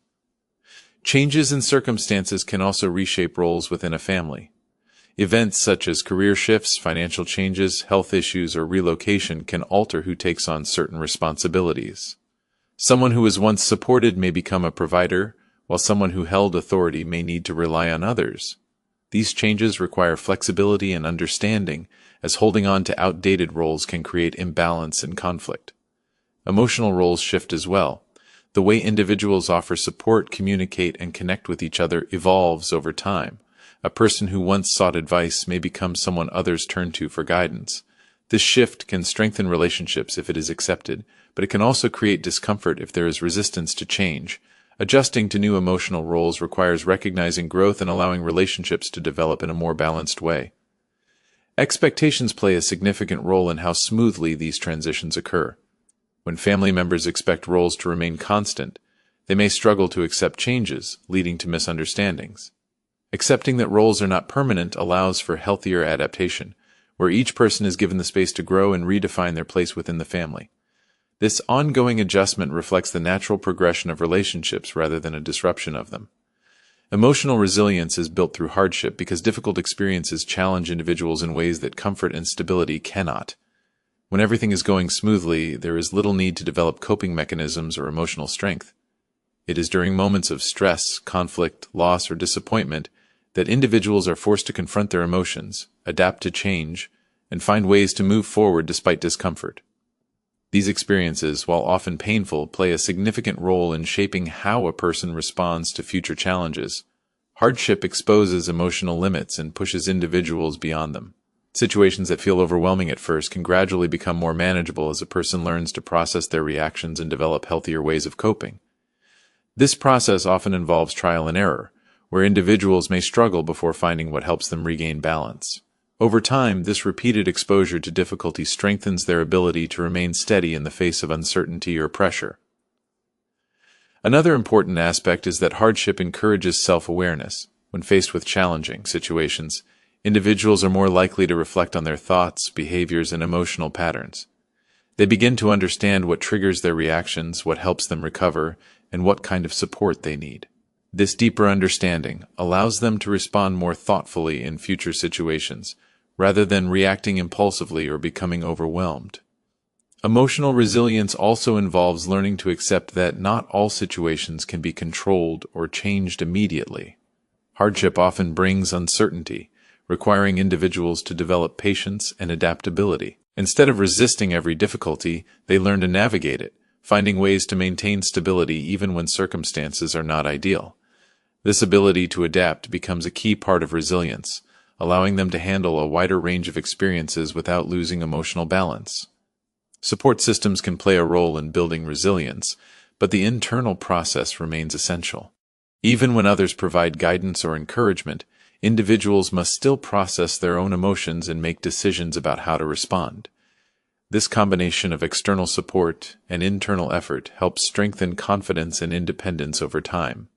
Changes in circumstances can also reshape roles within a family. Events such as career shifts, financial changes, health issues, or relocation can alter who takes on certain responsibilities. Someone who was once supported may become a provider, while someone who held authority may need to rely on others. These changes require flexibility and understanding, as holding on to outdated roles can create imbalance and conflict. Emotional roles shift as well. The way individuals offer support, communicate, and connect with each other evolves over time. A person who once sought advice may become someone others turn to for guidance. This shift can strengthen relationships if it is accepted, but it can also create discomfort if there is resistance to change. Adjusting to new emotional roles requires recognizing growth and allowing relationships to develop in a more balanced way. Expectations play a significant role in how smoothly these transitions occur. When family members expect roles to remain constant, they may struggle to accept changes, leading to misunderstandings. Accepting that roles are not permanent allows for healthier adaptation, where each person is given the space to grow and redefine their place within the family. This ongoing adjustment reflects the natural progression of relationships rather than a disruption of them. Emotional resilience is built through hardship because difficult experiences challenge individuals in ways that comfort and stability cannot. When everything is going smoothly, there is little need to develop coping mechanisms or emotional strength. It is during moments of stress, conflict, loss, or disappointment that individuals are forced to confront their emotions, adapt to change, and find ways to move forward despite discomfort. These experiences, while often painful, play a significant role in shaping how a person responds to future challenges. Hardship exposes emotional limits and pushes individuals beyond them. Situations that feel overwhelming at first can gradually become more manageable as a person learns to process their reactions and develop healthier ways of coping. This process often involves trial and error, where individuals may struggle before finding what helps them regain balance. Over time, this repeated exposure to difficulty strengthens their ability to remain steady in the face of uncertainty or pressure. Another important aspect is that hardship encourages self-awareness. When faced with challenging situations, individuals are more likely to reflect on their thoughts, behaviors, and emotional patterns. They begin to understand what triggers their reactions, what helps them recover, and what kind of support they need. This deeper understanding allows them to respond more thoughtfully in future situations, rather than reacting impulsively or becoming overwhelmed. Emotional resilience also involves learning to accept that not all situations can be controlled or changed immediately. Hardship often brings uncertainty, requiring individuals to develop patience and adaptability. Instead of resisting every difficulty, they learn to navigate it, finding ways to maintain stability even when circumstances are not ideal. This ability to adapt becomes a key part of resilience, allowing them to handle a wider range of experiences without losing emotional balance. Support systems can play a role in building resilience, but the internal process remains essential. Even when others provide guidance or encouragement, individuals must still process their own emotions and make decisions about how to respond. This combination of external support and internal effort helps strengthen confidence and independence over time.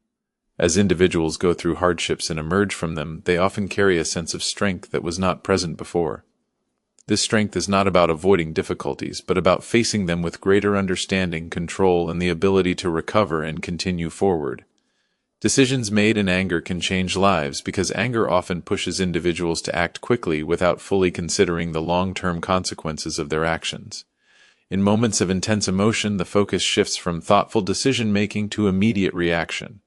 As individuals go through hardships and emerge from them, they often carry a sense of strength that was not present before. This strength is not about avoiding difficulties, but about facing them with greater understanding, control, and the ability to recover and continue forward. Decisions made in anger can change lives because anger often pushes individuals to act quickly without fully considering the long-term consequences of their actions. In moments of intense emotion, the focus shifts from thoughtful decision-making to immediate reaction.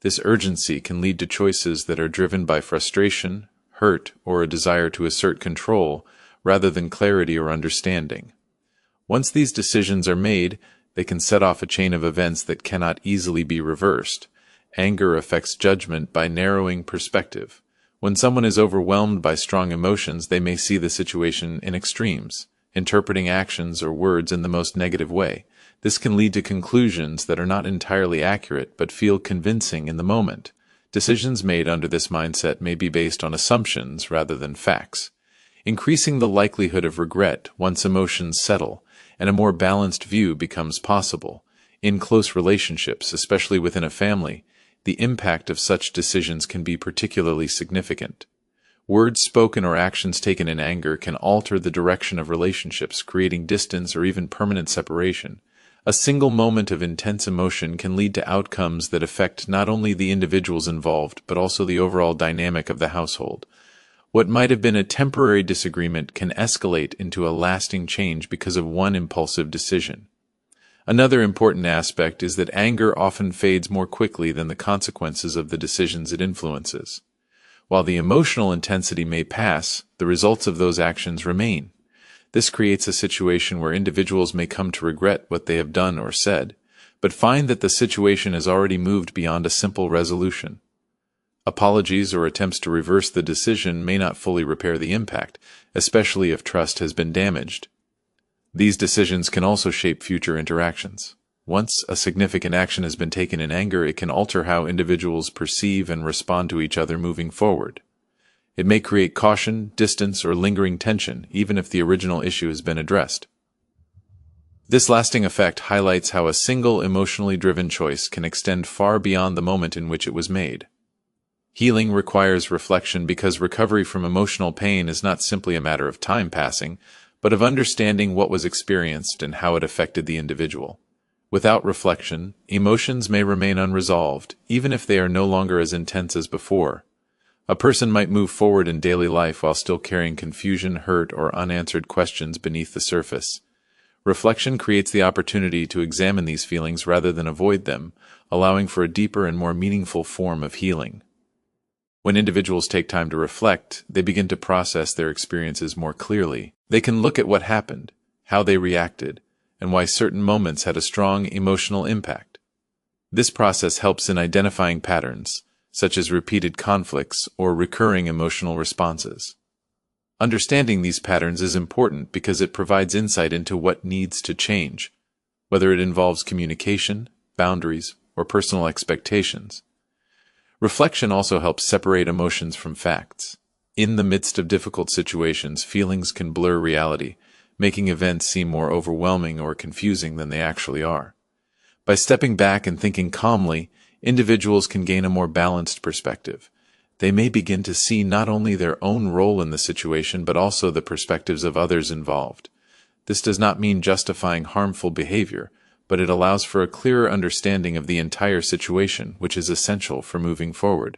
This urgency can lead to choices that are driven by frustration, hurt, or a desire to assert control, rather than clarity or understanding. Once these decisions are made, they can set off a chain of events that cannot easily be reversed. Anger affects judgment by narrowing perspective. When someone is overwhelmed by strong emotions, they may see the situation in extremes, interpreting actions or words in the most negative way. This can lead to conclusions that are not entirely accurate but feel convincing in the moment. Decisions made under this mindset may be based on assumptions rather than facts, increasing the likelihood of regret once emotions settle. and a more balanced view becomes possible. In close relationships, especially within a family, the impact of such decisions can be particularly significant. Words spoken or actions taken in anger can alter the direction of relationships, creating distance or even permanent separation. A single moment of intense emotion can lead to outcomes that affect not only the individuals involved, but also the overall dynamic of the household. What might have been a temporary disagreement can escalate into a lasting change because of one impulsive decision. Another important aspect is that anger often fades more quickly than the consequences of the decisions it influences. While the emotional intensity may pass, the results of those actions remain. This creates a situation where individuals may come to regret what they have done or said, but find that the situation has already moved beyond a simple resolution. Apologies or attempts to reverse the decision may not fully repair the impact, especially if trust has been damaged. These decisions can also shape future interactions. Once a significant action has been taken in anger, it can alter how individuals perceive and respond to each other moving forward. It may create caution, distance, or lingering tension, even if the original issue has been addressed. This lasting effect highlights how a single emotionally driven choice can extend far beyond the moment in which it was made. Healing requires reflection because recovery from emotional pain is not simply a matter of time passing, but of understanding what was experienced and how it affected the individual. Without reflection, emotions may remain unresolved, even if they are no longer as intense as before. A person might move forward in daily life while still carrying confusion, hurt, or unanswered questions beneath the surface. Reflection creates the opportunity to examine these feelings rather than avoid them, allowing for a deeper and more meaningful form of healing. When individuals take time to reflect, they begin to process their experiences more clearly. They can look at what happened, how they reacted, and why certain moments had a strong emotional impact. This process helps in identifying patterns, such as repeated conflicts or recurring emotional responses. Understanding these patterns is important because it provides insight into what needs to change, whether it involves communication, boundaries, or personal expectations. Reflection also helps separate emotions from facts. In the midst of difficult situations, feelings can blur reality, making events seem more overwhelming or confusing than they actually are. By stepping back and thinking calmly, individuals can gain a more balanced perspective. They may begin to see not only their own role in the situation, but also the perspectives of others involved. This does not mean justifying harmful behavior, but it allows for a clearer understanding of the entire situation, which is essential for moving forward.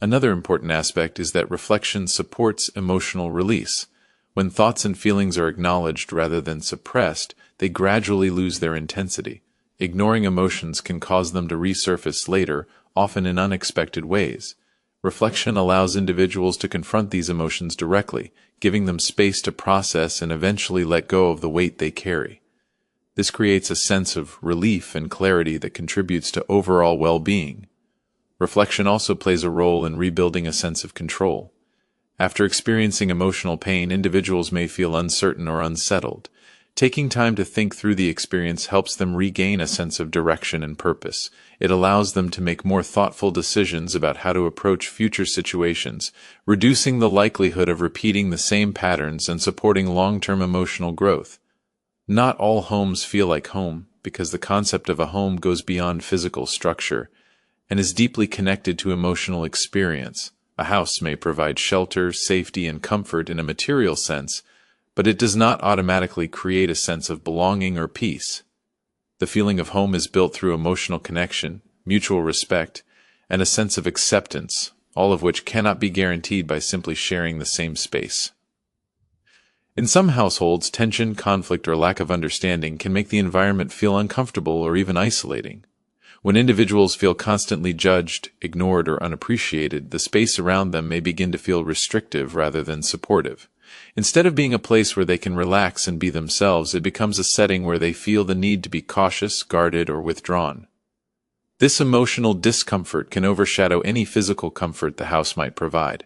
Another important aspect is that reflection supports emotional release. When thoughts and feelings are acknowledged rather than suppressed, they gradually lose their intensity. Ignoring emotions can cause them to resurface later, often in unexpected ways. Reflection allows individuals to confront these emotions directly, giving them space to process and eventually let go of the weight they carry. This creates a sense of relief and clarity that contributes to overall well-being. Reflection also plays a role in rebuilding a sense of control. After experiencing emotional pain, individuals may feel uncertain or unsettled. Taking time to think through the experience helps them regain a sense of direction and purpose. It allows them to make more thoughtful decisions about how to approach future situations, reducing the likelihood of repeating the same patterns and supporting long-term emotional growth. Not all homes feel like home, because the concept of a home goes beyond physical structure and is deeply connected to emotional experience. A house may provide shelter, safety, and comfort in a material sense, but it does not automatically create a sense of belonging or peace. The feeling of home is built through emotional connection, mutual respect, and a sense of acceptance, all of which cannot be guaranteed by simply sharing the same space. In some households, tension, conflict, or lack of understanding can make the environment feel uncomfortable or even isolating. When individuals feel constantly judged, ignored, or unappreciated, the space around them may begin to feel restrictive rather than supportive. Instead of being a place where they can relax and be themselves, it becomes a setting where they feel the need to be cautious, guarded, or withdrawn. This emotional discomfort can overshadow any physical comfort the house might provide.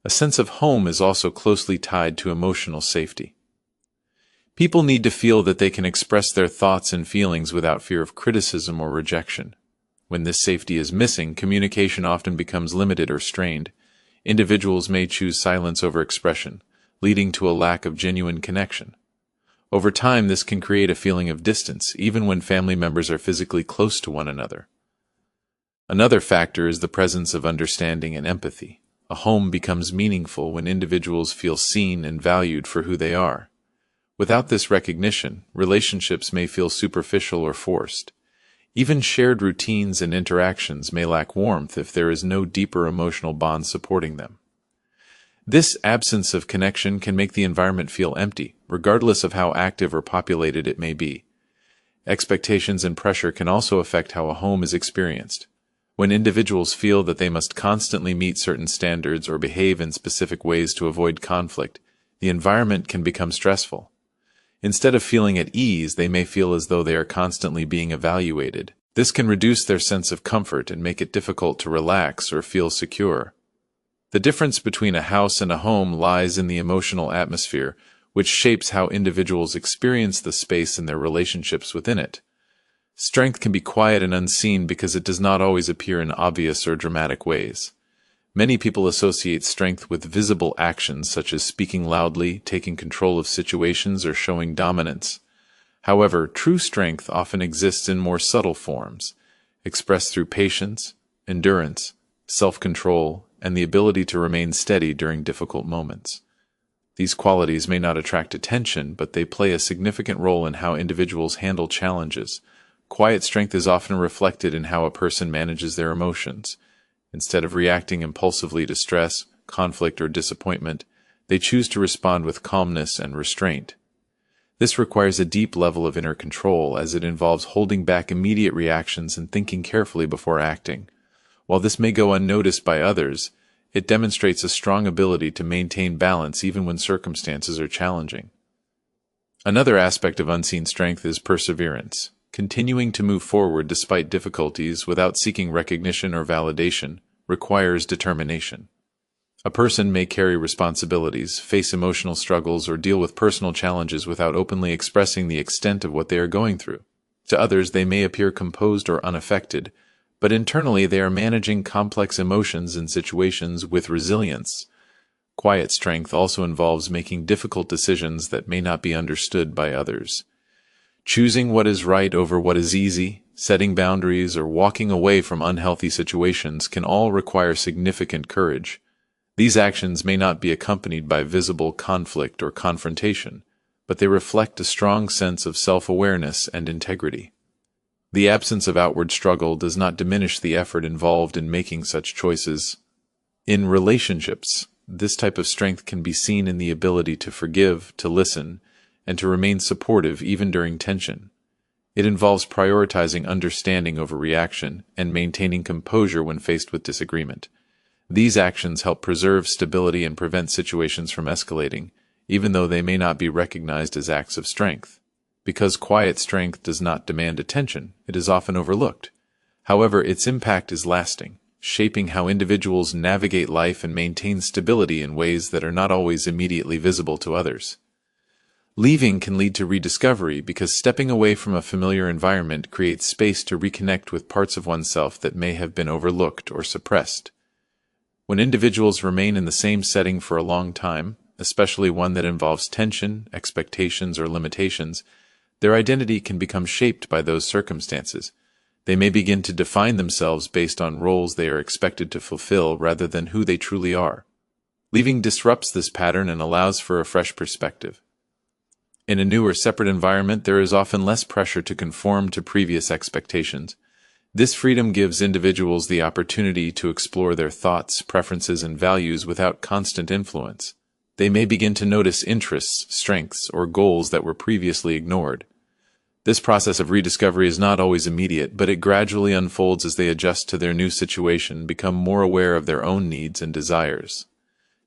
A sense of home is also closely tied to emotional safety. People need to feel that they can express their thoughts and feelings without fear of criticism or rejection. When this safety is missing, communication often becomes limited or strained. Individuals may choose silence over expression, leading to a lack of genuine connection. Over time, this can create a feeling of distance, even when family members are physically close to one another. Another factor is the presence of understanding and empathy. A home becomes meaningful when individuals feel seen and valued for who they are. Without this recognition, relationships may feel superficial or forced. Even shared routines and interactions may lack warmth if there is no deeper emotional bond supporting them. This absence of connection can make the environment feel empty, regardless of how active or populated it may be. Expectations and pressure can also affect how a home is experienced. When individuals feel that they must constantly meet certain standards or behave in specific ways to avoid conflict, the environment can become stressful. Instead of feeling at ease, they may feel as though they are constantly being evaluated. This can reduce their sense of comfort and make it difficult to relax or feel secure. The difference between a house and a home lies in the emotional atmosphere, which shapes how individuals experience the space and their relationships within it. Strength can be quiet and unseen because it does not always appear in obvious or dramatic ways. Many people associate strength with visible actions such as speaking loudly, taking control of situations, or showing dominance. However, true strength often exists in more subtle forms, expressed through patience, endurance, self-control, and the ability to remain steady during difficult moments. These qualities may not attract attention, but they play a significant role in how individuals handle challenges. Quiet strength is often reflected in how a person manages their emotions. Instead of reacting impulsively to stress, conflict, or disappointment, they choose to respond with calmness and restraint. This requires a deep level of inner control, as it involves holding back immediate reactions and thinking carefully before acting. While this may go unnoticed by others, it demonstrates a strong ability to maintain balance even when circumstances are challenging. Another aspect of unseen strength is perseverance. Continuing to move forward despite difficulties without seeking recognition or validation requires determination. A person may carry responsibilities, face emotional struggles, or deal with personal challenges without openly expressing the extent of what they are going through. To others, they may appear composed or unaffected, but internally they are managing complex emotions and situations with resilience. Quiet strength also involves making difficult decisions that may not be understood by others. Choosing what is right over what is easy, setting boundaries, or walking away from unhealthy situations can all require significant courage. These actions may not be accompanied by visible conflict or confrontation, but they reflect a strong sense of self-awareness and integrity. The absence of outward struggle does not diminish the effort involved in making such choices. In relationships, this type of strength can be seen in the ability to forgive, to listen, and to remain supportive even during tension. It involves prioritizing understanding over reaction and maintaining composure when faced with disagreement. These actions help preserve stability and prevent situations from escalating, even though they may not be recognized as acts of strength. Because quiet strength does not demand attention, it is often overlooked. However, its impact is lasting, shaping how individuals navigate life and maintain stability in ways that are not always immediately visible to others. Leaving can lead to rediscovery because stepping away from a familiar environment creates space to reconnect with parts of oneself that may have been overlooked or suppressed. When individuals remain in the same setting for a long time, especially one that involves tension, expectations, or limitations, their identity can become shaped by those circumstances. They may begin to define themselves based on roles they are expected to fulfill rather than who they truly are. Leaving disrupts this pattern and allows for a fresh perspective. In a new or separate environment, there is often less pressure to conform to previous expectations. This freedom gives individuals the opportunity to explore their thoughts, preferences, and values without constant influence. They may begin to notice interests, strengths, or goals that were previously ignored. This process of rediscovery is not always immediate, but it gradually unfolds as they adjust to their new situation, become more aware of their own needs and desires.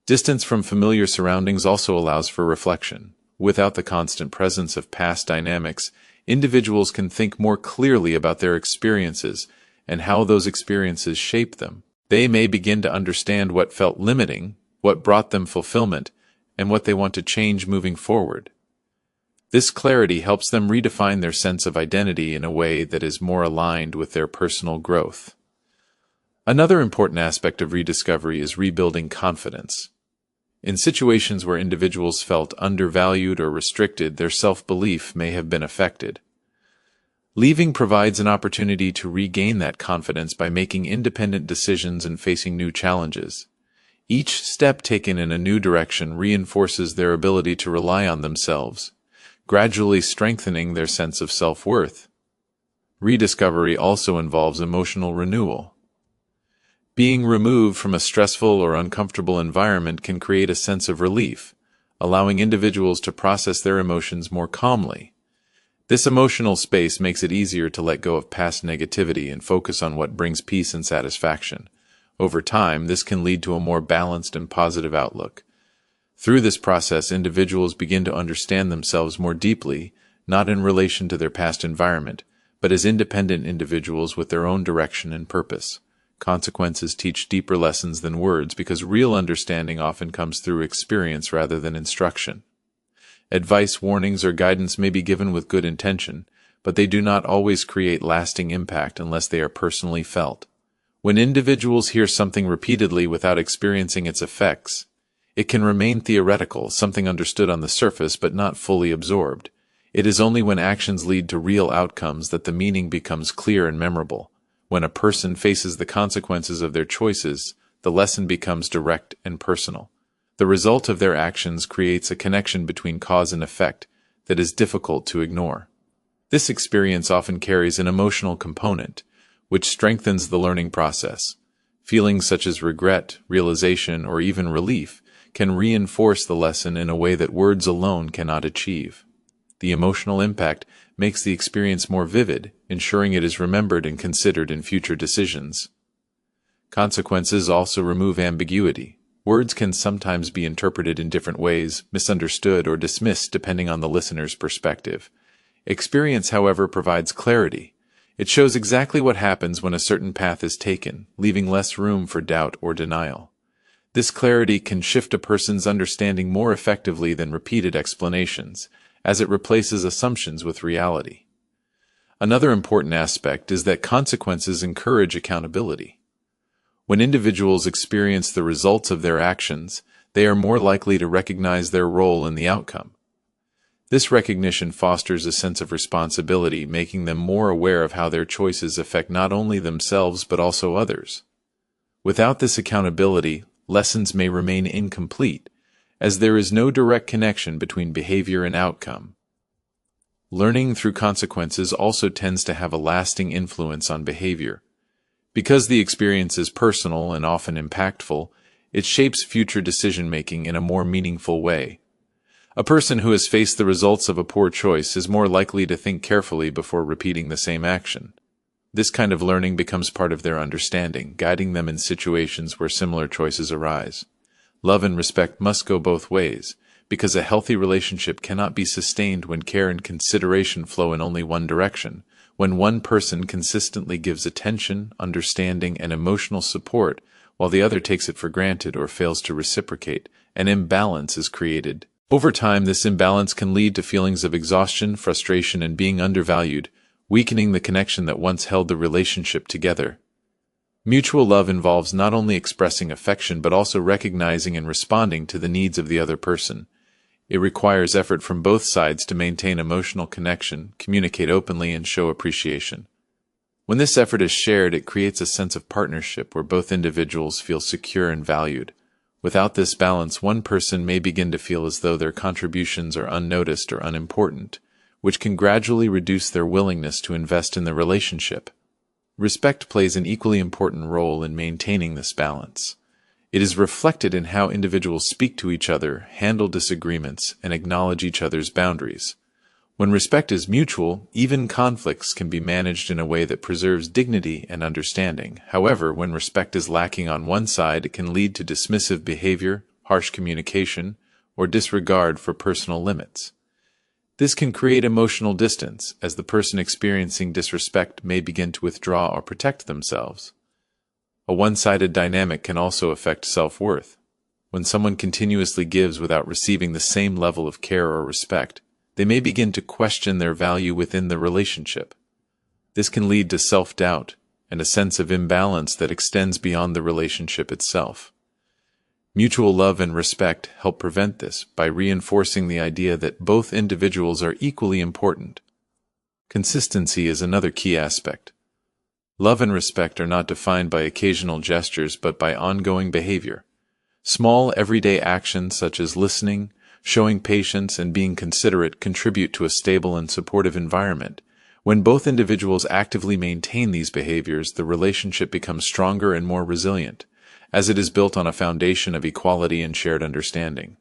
Distance from familiar surroundings also allows for reflection. Without the constant presence of past dynamics, individuals can think more clearly about their experiences and how those experiences shape them. They may begin to understand what felt limiting, what brought them fulfillment, and what they want to change moving forward. This clarity helps them redefine their sense of identity in a way that is more aligned with their personal growth. Another important aspect of rediscovery is rebuilding confidence. In situations where individuals felt undervalued or restricted, their self-belief may have been affected. Leaving provides an opportunity to regain that confidence by making independent decisions and facing new challenges. Each step taken in a new direction reinforces their ability to rely on themselves, gradually strengthening their sense of self-worth. Rediscovery also involves emotional renewal. Being removed from a stressful or uncomfortable environment can create a sense of relief, allowing individuals to process their emotions more calmly. This emotional space makes it easier to let go of past negativity and focus on what brings peace and satisfaction. Over time, this can lead to a more balanced and positive outlook. Through this process, individuals begin to understand themselves more deeply, not in relation to their past environment, but as independent individuals with their own direction and purpose. Consequences teach deeper lessons than words because real understanding often comes through experience rather than instruction. Advice, warnings, or guidance may be given with good intention, but they do not always create lasting impact unless they are personally felt. When individuals hear something repeatedly without experiencing its effects, it can remain theoretical, something understood on the surface but not fully absorbed. It is only when actions lead to real outcomes that the meaning becomes clear and memorable. When a person faces the consequences of their choices, the lesson becomes direct and personal. The result of their actions creates a connection between cause and effect that is difficult to ignore. This experience often carries an emotional component, which strengthens the learning process. Feelings such as regret, realization, or even relief can reinforce the lesson in a way that words alone cannot achieve. The emotional impact makes the experience more vivid, ensuring it is remembered and considered in future decisions. Consequences also remove ambiguity. Words can sometimes be interpreted in different ways, misunderstood, or dismissed depending on the listener's perspective. Experience, however, provides clarity. It shows exactly what happens when a certain path is taken, leaving less room for doubt or denial. This clarity can shift a person's understanding more effectively than repeated explanations, as it replaces assumptions with reality. Another important aspect is that consequences encourage accountability. When individuals experience the results of their actions, they are more likely to recognize their role in the outcome. This recognition fosters a sense of responsibility, making them more aware of how their choices affect not only themselves but also others. Without this accountability, lessons may remain incomplete, as there is no direct connection between behavior and outcome. Learning through consequences also tends to have a lasting influence on behavior. Because the experience is personal and often impactful, it shapes future decision-making in a more meaningful way. A person who has faced the results of a poor choice is more likely to think carefully before repeating the same action. This kind of learning becomes part of their understanding, guiding them in situations where similar choices arise. Love and respect must go both ways, because a healthy relationship cannot be sustained when care and consideration flow in only one direction. When one person consistently gives attention, understanding, and emotional support, while the other takes it for granted or fails to reciprocate, an imbalance is created. Over time, this imbalance can lead to feelings of exhaustion, frustration, and being undervalued, weakening the connection that once held the relationship together. Mutual love involves not only expressing affection but also recognizing and responding to the needs of the other person. It requires effort from both sides to maintain emotional connection, communicate openly, and show appreciation. When this effort is shared, it creates a sense of partnership where both individuals feel secure and valued. Without this balance, one person may begin to feel as though their contributions are unnoticed or unimportant, which can gradually reduce their willingness to invest in the relationship. Respect plays an equally important role in maintaining this balance. It is reflected in how individuals speak to each other, handle disagreements, and acknowledge each other's boundaries. When respect is mutual, even conflicts can be managed in a way that preserves dignity and understanding. However, when respect is lacking on one side, it can lead to dismissive behavior, harsh communication, or disregard for personal limits. This can create emotional distance, as the person experiencing disrespect may begin to withdraw or protect themselves. A one-sided dynamic can also affect self-worth. When someone continuously gives without receiving the same level of care or respect, they may begin to question their value within the relationship. This can lead to self-doubt and a sense of imbalance that extends beyond the relationship itself. Mutual love and respect help prevent this by reinforcing the idea that both individuals are equally important. Consistency is another key aspect. Love and respect are not defined by occasional gestures but by ongoing behavior. Small, everyday actions such as listening, showing patience, and being considerate contribute to a stable and supportive environment. When both individuals actively maintain these behaviors, the relationship becomes stronger and more resilient, as it is built on a foundation of equality and shared understanding.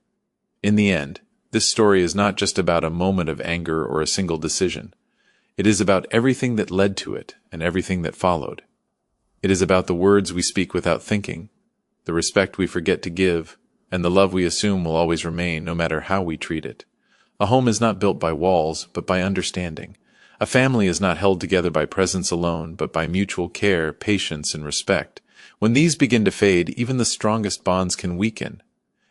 In the end, this story is not just about a moment of anger or a single decision. It is about everything that led to it and everything that followed. It is about the words we speak without thinking, the respect we forget to give, and the love we assume will always remain no matter how we treat it. A home is not built by walls, but by understanding. A family is not held together by presence alone, but by mutual care, patience, and respect. When these begin to fade, even the strongest bonds can weaken.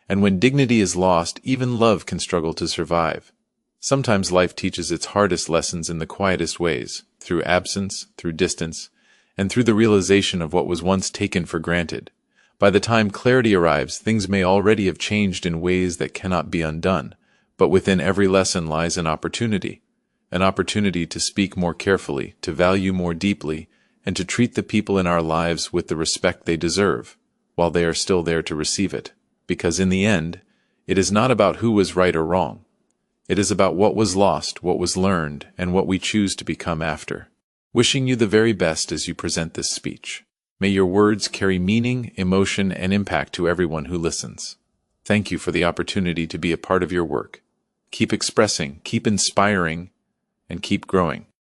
And when dignity is lost, even love can struggle to survive. Sometimes life teaches its hardest lessons in the quietest ways, through absence, through distance, and through the realization of what was once taken for granted. By the time clarity arrives, things may already have changed in ways that cannot be undone, but within every lesson lies an opportunity to speak more carefully, to value more deeply, and to treat the people in our lives with the respect they deserve, while they are still there to receive it. Because in the end, it is not about who was right or wrong. It is about what was lost, what was learned, and what we choose to become after. Wishing you the very best as you present this speech. May your words carry meaning, emotion, and impact to everyone who listens. Thank you for the opportunity to be a part of your work. Keep expressing, keep inspiring, and keep growing.